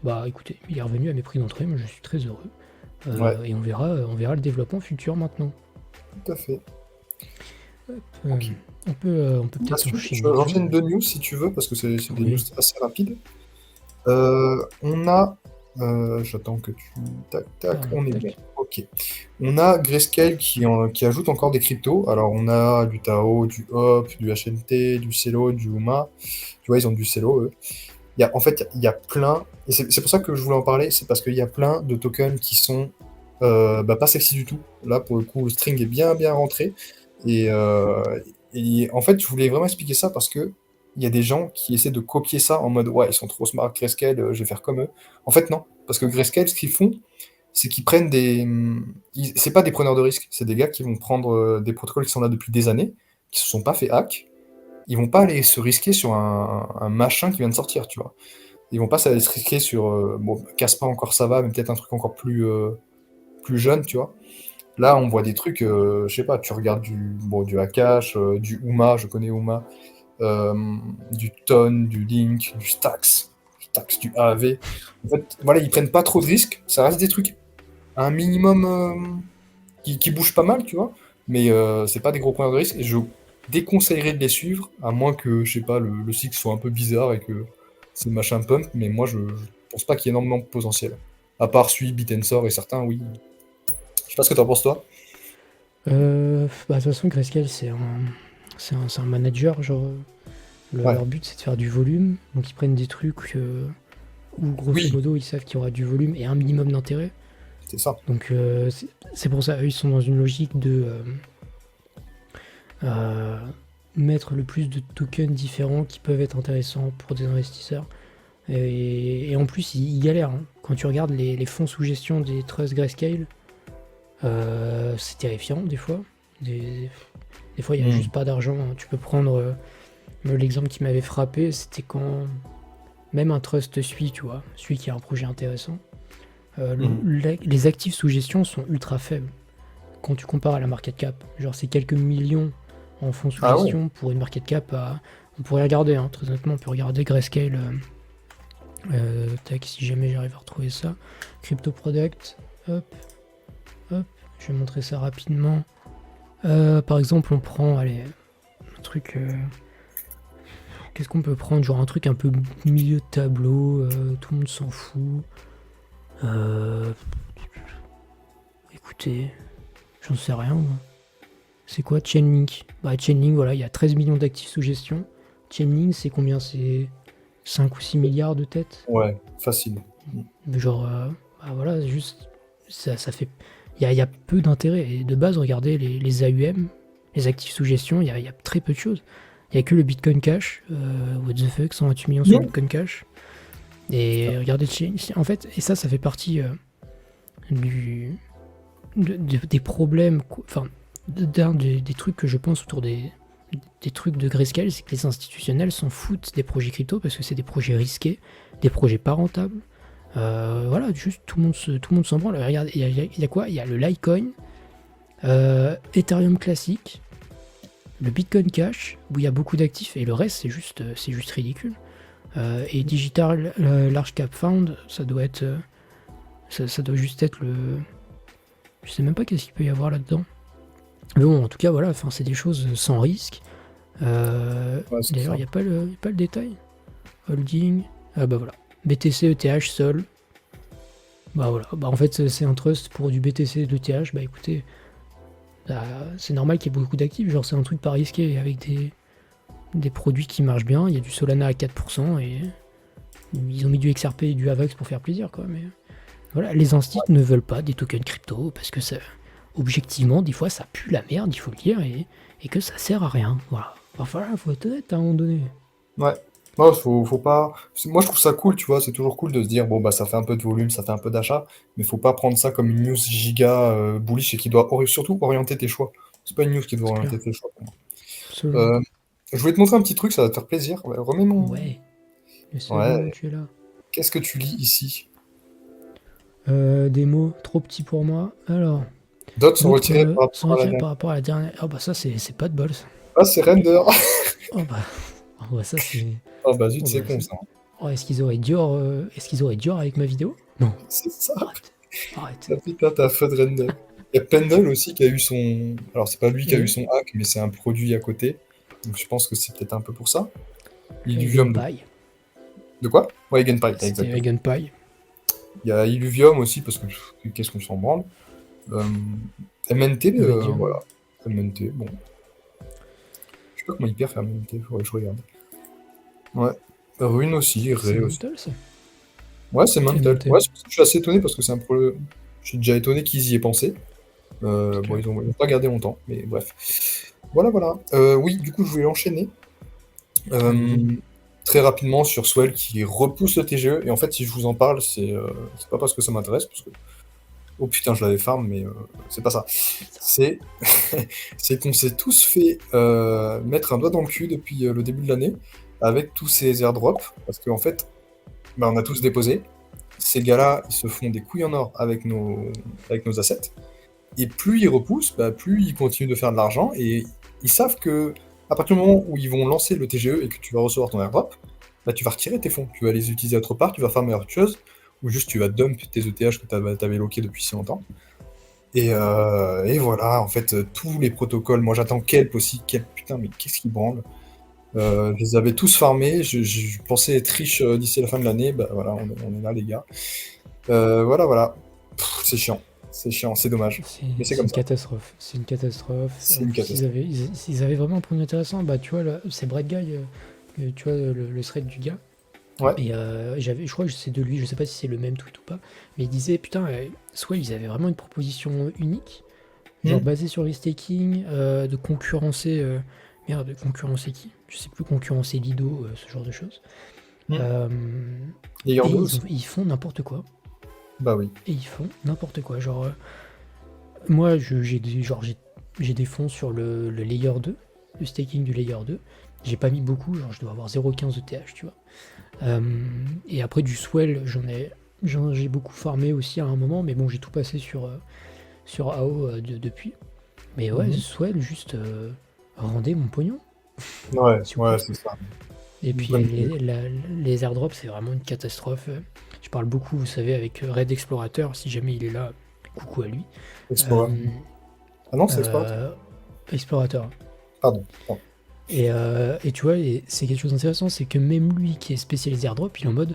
Bah écoutez, il est revenu à mes prix d'entrée, mais je suis très heureux. Ouais, Et on verra le développement futur maintenant. tout à fait. Euh, Ok. on peut Bah, peut-être si tu veux, enchaîner du j'enchaîne coup. 2 news si tu veux, parce que c'est des news Oui. assez rapides. On a. J'attends que tu. Tac, tac, Ah, on est bon. tac. Ok. On a Grayscale qui ajoute encore des cryptos. Alors, on a du Tao, du Hop, du HNT, du Celo, du UMA. Tu vois, ils ont du Celo, eux. En fait, il y a plein. Et c'est pour ça que je voulais en parler. C'est parce qu'il y a plein de tokens qui sont pas sexy du tout. Là, pour le coup, le string est bien, bien rentré. Et, en fait, je voulais vraiment expliquer ça parce que il y a des gens qui essaient de copier ça en mode ouais, ils sont trop smart, Grayscale, je vais faire comme eux. En fait, non. Parce que Grayscale, ce qu'ils font, c'est qu'ils prennent c'est pas des preneurs de risques, c'est des gars qui vont prendre des protocoles qui sont là depuis des années, qui se sont pas fait hack. Ils vont pas aller se risquer sur un machin qui vient de sortir, tu vois. Ils vont pas aller se risquer sur. Bon, Caspa encore ça va, mais peut-être un truc encore plus jeune, tu vois. Là, on voit des trucs, je sais pas, tu regardes du Akash, du Uma, je connais Uma, du Ton, du Link, du Stax, du AAV. En fait, voilà, ils prennent pas trop de risques, ça reste des trucs à un minimum qui bougent pas mal, tu vois, mais c'est pas des gros points de risque, et je déconseillerais de les suivre, à moins que, je sais pas, le cycle soit un peu bizarre et que c'est machin pump, mais moi, je pense pas qu'il y ait énormément de potentiel. À part celui Bitensor et certains, oui. Je sais pas ce que t'en penses, toi. Bah, de toute façon, Grayscale, c'est un manager. Genre, Ouais, leur but, c'est de faire du volume. Donc, ils prennent des trucs où, grosso oui, modo, ils savent qu'il y aura du volume et un minimum d'intérêt. c'est ça. Donc, c'est pour ça, eux, ils sont dans une logique de euh, mettre le plus de tokens différents qui peuvent être intéressants pour des investisseurs. Et en plus, ils galèrent. Hein. Quand tu regardes les fonds sous gestion des trusts Grayscale, c'est terrifiant des fois. Des fois, il n'y a Hmm. juste pas d'argent. Hein. Tu peux prendre l'exemple qui m'avait frappé, c'était quand même un trust suit, tu vois, celui qui a un projet intéressant. Hmm. Les actifs sous gestion sont ultra faibles quand tu compares à la market cap. Genre, c'est quelques millions en fonds sous Ah ouais, gestion pour une market cap on pourrait regarder, hein, très honnêtement, on peut regarder Grayscale. Tac, si jamais j'arrive à retrouver ça. Crypto Product. Hop, hop. Je vais montrer ça rapidement. Par exemple, on prend, allez, un truc. Qu'est-ce qu'on peut prendre? Genre un truc un peu milieu de tableau, tout le monde s'en fout. Euh, Écoutez, j'en sais rien, moi. C'est quoi Chainlink? Bah, Chainlink, voilà, il y a 13 millions d'actifs sous gestion. Chainlink, c'est combien? C'est 5 ou 6 milliards de têtes? ouais, facile. Genre, voilà, juste, ça fait. Il y a peu d'intérêt. Et de base, regardez les AUM, les actifs sous gestion, il y a très peu de choses. Il n'y a que le Bitcoin Cash. What the fuck, 128 millions sur le Non. Bitcoin Cash. Et regardez, en fait, et ça fait partie du, des problèmes, enfin, des trucs que je pense autour des trucs de Grayscale, c'est que les institutionnels s'en foutent des projets crypto parce que c'est des projets risqués, des projets pas rentables. Voilà, juste tout le monde s'en branle. Regarde, il y a quoi? Il y a le Litecoin, Ethereum classique, le Bitcoin Cash, où il y a beaucoup d'actifs, et le reste, c'est juste ridicule. Et Digital Large Cap Fund, ça doit être. Ça doit juste être le. Je sais même pas qu'est-ce qu'il peut y avoir là-dedans. Mais bon, en tout cas, voilà, c'est des choses sans risque. Ouais, c'est D'ailleurs, ça. il n'y a pas le détail. Holding. Ah bah voilà. BTC, ETH, Sol. Bah voilà. Bah en fait, c'est un trust pour du BTC et de l'ETH. Bah écoutez, c'est normal qu'il y ait beaucoup d'actifs. Genre, c'est un truc pas risqué avec des produits qui marchent bien. Il y a du Solana à 4% et ils ont mis du XRP et du AVAX pour faire plaisir, quoi. Mais voilà, les instits ne veulent pas des tokens crypto parce que ça, objectivement, des fois, ça pue la merde, il faut le dire, et que ça sert à rien. Voilà. Enfin, là, faut être honnête à un moment donné. Ouais. Moi, faut pas. Moi, je trouve ça cool, tu vois. C'est toujours cool de se dire, bon, bah, ça fait un peu de volume, ça fait un peu d'achat, mais faut pas prendre ça comme une news giga bullish et qui doit surtout orienter tes choix. C'est pas une news qui doit C'est clair. orienter tes choix pour moi. Absolument. Euh, je voulais te montrer un petit truc, ça va te faire plaisir. Ouais, remets mon. Ouais. Le second où Ouais. tu es là. Qu'est-ce que tu lis ici? Des mots trop petits pour moi. Alors, D'autres sont d'autres retirés par sont rapport à la retirés dernière. par rapport à la dernière. Ah bah ça, c'est pas de bol, ça. Ah, c'est Render. Oh bah, oh bah ça, c'est. Oh, bah, zut, Oh c'est bah, con ça. oh, est-ce qu'ils auraient Dior avec ma vidéo? Non. C'est ça. Arrête. Arrête. Ah, putain, t'as feu de Render. Il y a Pendle aussi qui a eu son. Alors, c'est pas lui qui a eu Et son hack, mais c'est un produit à côté. Donc, je pense que c'est peut-être un peu pour ça. Illuvium. Gunpie. De quoi? Ouais, Genpai, C'était exactement. Gunpie. Il y a Illuvium aussi, parce que qu'est-ce qu'on s'en branle. Euh, MNT, Medium. voilà. MNT, bon. Je sais pas comment il perd faire MNT, faudrait que je regarde. Ouais. Rune aussi, C'est Ray aussi. Mantle, ça? Ouais, c'est Mantle. MNT. Ouais, je suis assez étonné parce que c'est un pro. Je suis déjà étonné qu'ils y aient pensé. C'est Bon, clair. ils ont pas gardé longtemps, mais bref. Voilà, voilà. Oui, du coup, je voulais enchaîner Allez-y. très rapidement sur Swell qui repousse le TGE. Et en fait, si je vous en parle, c'est pas parce que ça m'intéresse, parce que oh putain, je l'avais farm, mais c'est pas ça. C'est c'est qu'on s'est tous fait mettre un doigt dans le cul depuis le début de l'année avec tous ces airdrops, parce qu'en fait, bah, on a tous déposé. Ces gars-là, ils se font des couilles en or avec nos assets. Et plus ils repoussent, bah, plus ils continuent de faire de l'argent. Et ils savent que à partir du moment où ils vont lancer le TGE et que tu vas recevoir ton airdrop, bah, tu vas retirer tes fonds. Tu vas les utiliser autre part, tu vas farmer autre chose, ou juste tu vas dump tes ETH que tu avais loqués depuis si longtemps. Et voilà, en fait, tous les protocoles, moi j'attends Kelp aussi. Kelp, putain, mais qu'est-ce qu'il branle? Je les avais tous farmés, je pensais être riche d'ici la fin de l'année, bah voilà, on est là les gars. Voilà, voilà. C'est chiant, c'est dommage. Mais c'est C'est comme une ça, catastrophe. C'est une catastrophe. c'est En une plus, catastrophe. ils avaient vraiment un produit intéressant. Bah, tu vois, là, c'est Brad Guy, tu vois, le thread du gars. Ouais. Et je crois que c'est de lui, je sais pas si c'est le même tweet ou pas, mais il disait, putain, Swell, ils avaient vraiment une proposition unique, genre Hmm. basée sur les staking, de concurrencer. Merde, de concurrencer qui? Je sais plus, concurrencer Lido, ce genre de choses. Hmm. Euh, Les et Yordos aussi. ils font n'importe quoi. Bah oui. Et ils font n'importe quoi. Genre, moi, j'ai des fonds sur le Layer 2, le staking du Layer 2. J'ai pas mis beaucoup, genre je dois avoir 0,15 ETH, tu vois. Et après du Swell, j'ai beaucoup farmé aussi à un moment, mais bon, j'ai tout passé sur AO depuis. Mais ouais, Mhm. Swell, juste rendez mon pognon, Ouais, s'il vous ouais, plaît. c'est ça. Et Une puis bonne idée. les airdrops, c'est vraiment une catastrophe. Je parle beaucoup, vous savez, avec Red Explorateur, si jamais il est là, coucou à lui. Explorer. Euh, Ah non, c'est Explorer. euh, Explorateur. Pardon. Pardon. Et tu vois, c'est quelque chose d'intéressant, c'est que même lui qui est spécialisé airdrop, il est en mode,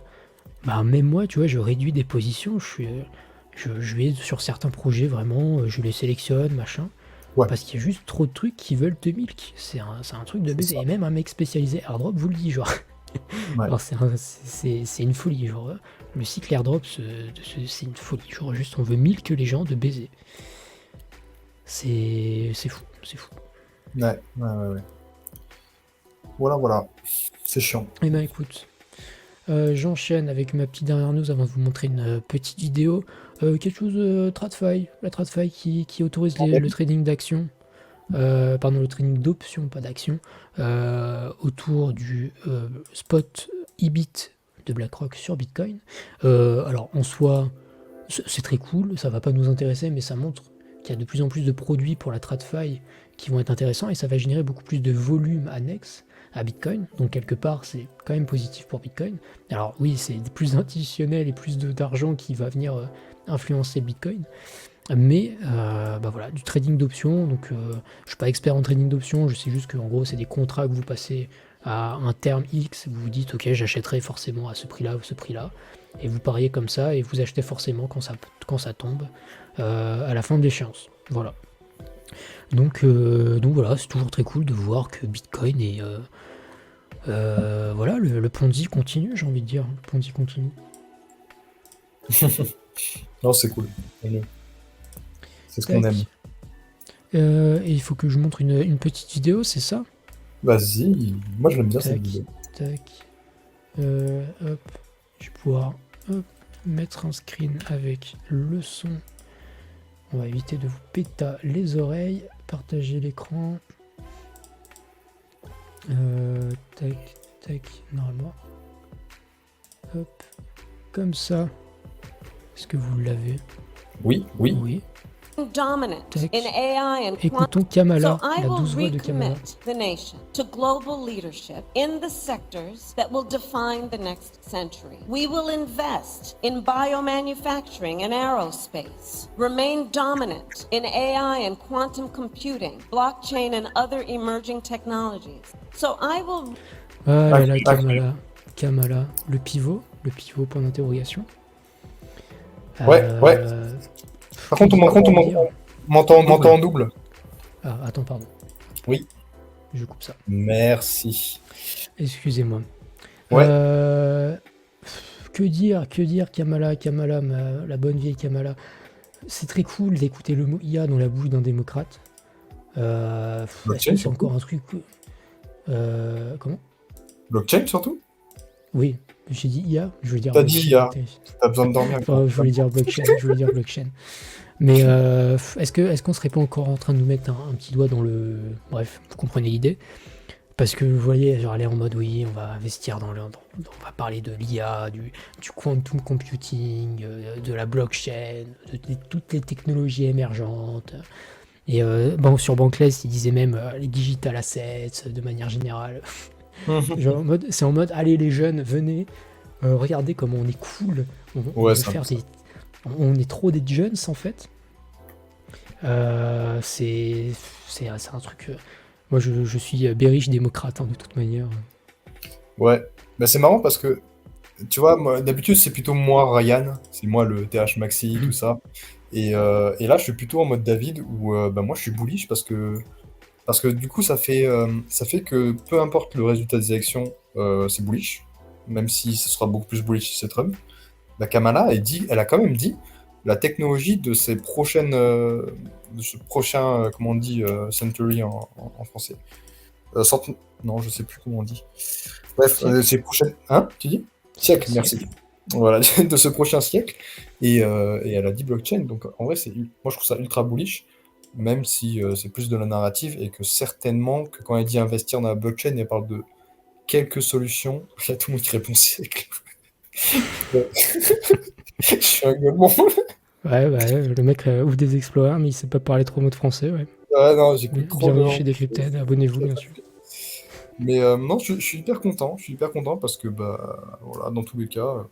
bah même moi, tu vois, je réduis des positions, je vais sur certains projets vraiment, je les sélectionne, machin, Ouais, parce qu'il y a juste trop de trucs qui veulent te milk. C'est un truc de c'est baiser. ça. Et même un mec spécialisé airdrop vous le dit, genre. Ouais. Alors c'est une folie, genre le cycle airdrop c'est une folie, genre juste on veut mille que les gens de baiser. C'est fou, c'est fou. Ouais. Voilà, voilà. C'est chiant. Eh ben écoute, j'enchaîne avec ma petite dernière news avant de vous montrer une petite vidéo. Quelque chose de TradFi, la TradFi qui autorise le trading d'actions, pardon, le trading d'options, pas d'actions, autour du spot EBIT de BlackRock sur Bitcoin. Alors en soi, c'est très cool, ça va pas nous intéresser, mais ça montre qu'il y a de plus en plus de produits pour la TradFi qui vont être intéressants et ça va générer beaucoup plus de volume annexe à Bitcoin. Donc quelque part, c'est quand même positif pour Bitcoin. Alors oui, c'est plus institutionnel et plus d'argent qui va venir influencer le Bitcoin. Mais bah voilà, du trading d'options. Donc je suis pas expert en trading d'options, je sais juste que en gros, c'est des contrats que vous passez à un terme X, vous vous dites ok, j'achèterai forcément à ce prix-là ou ce prix-là, et vous pariez comme ça et vous achetez forcément quand ça tombe à la fin de l'échéance. Voilà. Donc voilà, c'est toujours très cool de voir que Bitcoin est voilà, le Ponzi continue, j'ai envie de dire, le Ponzi continue. Non, c'est cool. Tant mieux. C'est ce qu'on Tac. aime. Et il faut que je montre une petite vidéo, c'est ça? Vas-y. Moi, je l'aime bien cette Tac, vidéo. tac. Hop, je vais pouvoir hop, mettre un screen avec le son. On va éviter de vous péter les oreilles. Partager l'écran. Tac, tac, normalement. Hop, comme ça. Est-ce que vous l'avez? Oui. Oui. Dominant Tac. in AI and Écoutons Kamala, so I la will 12 voix de Kamala. recommit the nation to global leadership in the sectors that will define the next century. We will invest in biomanufacturing and aerospace, remain dominant in AI and quantum computing, blockchain and other emerging technologies. So I will Ah là là, Kamala, le pivot point d'interrogation. Ouais. Par contre, on m'entend en double. Ah, attends, pardon. Oui. Je coupe ça. Merci. Excusez-moi. Ouais. Que dire, Kamala, la bonne vieille Kamala. C'est très cool d'écouter le mot IA dans la bouche d'un démocrate. Est-ce que c'est encore un truc... comment? Blockchain surtout? Oui, j'ai dit IA, je voulais dire... T'as dit IA, t'as besoin de dormir. Enfin, je voulais dire blockchain, Mais est-ce qu'on serait pas encore en train de nous mettre un petit doigt dans le... Bref, vous comprenez l'idée. Parce que vous voyez, genre aller en mode oui, on va investir on va parler de l'IA, du quantum computing, de la blockchain, de toutes les technologies émergentes. Et sur Bankless, ils disaient même les digital assets de manière générale. Genre c'est en mode allez les jeunes, venez, regardez comment on est cool. On veut faire on est trop des jeunes en fait. C'est un truc. Moi je suis bearish démocrate de toute manière. Ouais, mais c'est marrant parce que tu vois, moi, d'habitude c'est plutôt moi Ryan, c'est moi le TH Maxi, tout ça. Et là je suis plutôt en mode David où moi je suis bullish parce que du coup ça fait que peu importe le résultat des élections, c'est bullish, même si ce sera beaucoup plus bullish si c'est Trump. La Kamala, elle a quand même dit la technologie de ces prochaines, de ce prochain, comment on dit, century en français. Non, je sais plus comment on dit. Bref, ces prochaines, hein, tu dis? Siècle, merci. Voilà, de ce prochain siècle. Et elle a dit blockchain. Donc en vrai, moi je trouve ça ultra bullish, même si c'est plus de la narrative et que certainement que quand elle dit investir dans la blockchain, elle parle de quelques solutions. Il y a tout le monde qui répond siècle. Je suis un gueulement. Ouais, le mec ouvre des Explorer, mais il sait pas parler trop mots de français, ouais. Ouais, non, j'écoute trop. Bienvenue chez Decrypted, abonnez-vous bien sûr. Mais non, je suis hyper content. Je suis hyper content parce que voilà, dans tous les cas,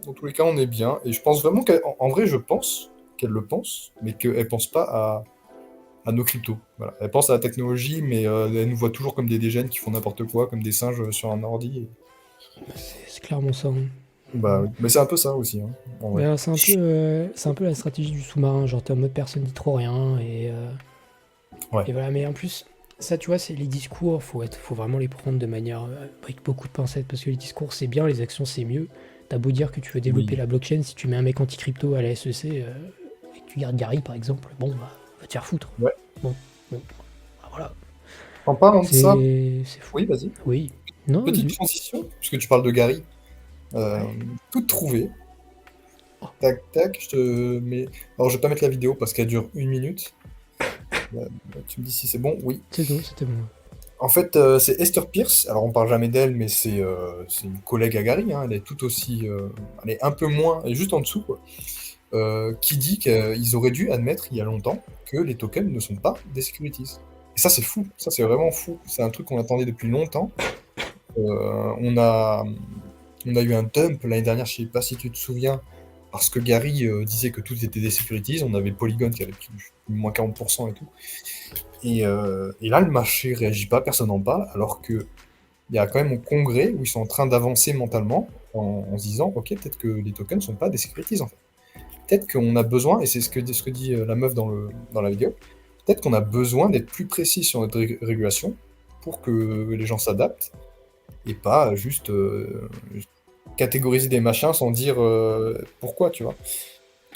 on est bien. Et je pense vraiment qu'en vrai, je pense qu'elle le pense, mais qu'elle pense pas à nos cryptos. Voilà. Elle pense à la technologie, mais elle nous voit toujours comme des dégènes qui font n'importe quoi, comme des singes sur un ordi. C'est clairement ça. Hein. Bah oui, mais c'est un peu ça aussi. Hein, en vrai. C'est un peu la stratégie du sous-marin, genre t'es en mode personne dit trop rien et Ouais. et voilà. Mais en plus, Ça, tu vois, c'est les discours, faut vraiment les prendre de manière avec beaucoup de pincettes, parce que les discours c'est bien, les actions c'est mieux. T'as beau dire que tu veux développer Oui. la blockchain, si tu mets un mec anti-crypto à la SEC et que tu gardes Gary par exemple, bon, bah, va te faire foutre. Ouais. Bon, bah, voilà. En parlant de ça, C'est fou. oui, vas-y. Oui. Non, Petite vas-y. transition, puisque tu parles de Gary. Ouais. Tout trouvé. Oh. Tac, tac, je te mets. Alors, je vais pas mettre la vidéo parce qu'elle dure 1 minute. Tu me dis si c'est bon? Oui. C'est bon, c'était bon. En fait, c'est Esther Pierce. Alors, on parle jamais d'elle, mais c'est une collègue à Gary. Hein. Elle est tout aussi. Elle est un peu moins. Elle est juste en dessous, quoi. Qui dit qu'ils auraient dû admettre il y a longtemps que les tokens ne sont pas des securities. Et ça, c'est fou. Ça, c'est vraiment fou. C'est un truc qu'on attendait depuis longtemps. On a eu un dump l'année dernière, je sais pas si tu te souviens, parce que Gary disait que tout était des securities. On avait Polygon qui avait pris moins 40% et tout. Et là, le marché réagit pas, personne n'en parle, alors que il y a quand même au Congrès où ils sont en train d'avancer mentalement en se disant, ok, peut-être que les tokens sont pas des securities en fait. Peut-être qu'on a besoin, et c'est ce que dit la meuf dans la vidéo, peut-être qu'on a besoin d'être plus précis sur notre régulation pour que les gens s'adaptent et pas juste catégoriser des machins sans dire pourquoi, tu vois.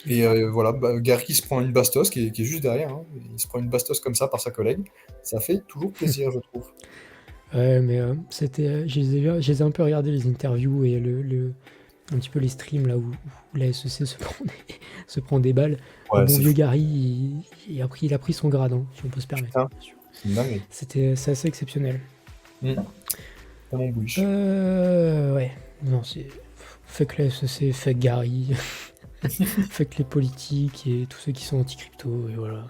Et voilà, Gary se prend une bastos qui est juste derrière, hein. Il se prend une bastos comme ça par sa collègue. Ça fait toujours plaisir, je trouve. Ouais, mais c'était, je les ai un peu regardé les interviews et un petit peu les streams là où la SEC se prend des balles. Ouais, Le bon c'est vieux fou. Gary, il a pris son grade, hein, si on peut se permettre. Putain. bien sûr. C'est une dinguerie. C'est assez exceptionnel. Comme on bouge. Ouais. Non, c'est. Fuck la SEC, fuck Gary, fuck les politiques et tous ceux qui sont anti-crypto, et voilà.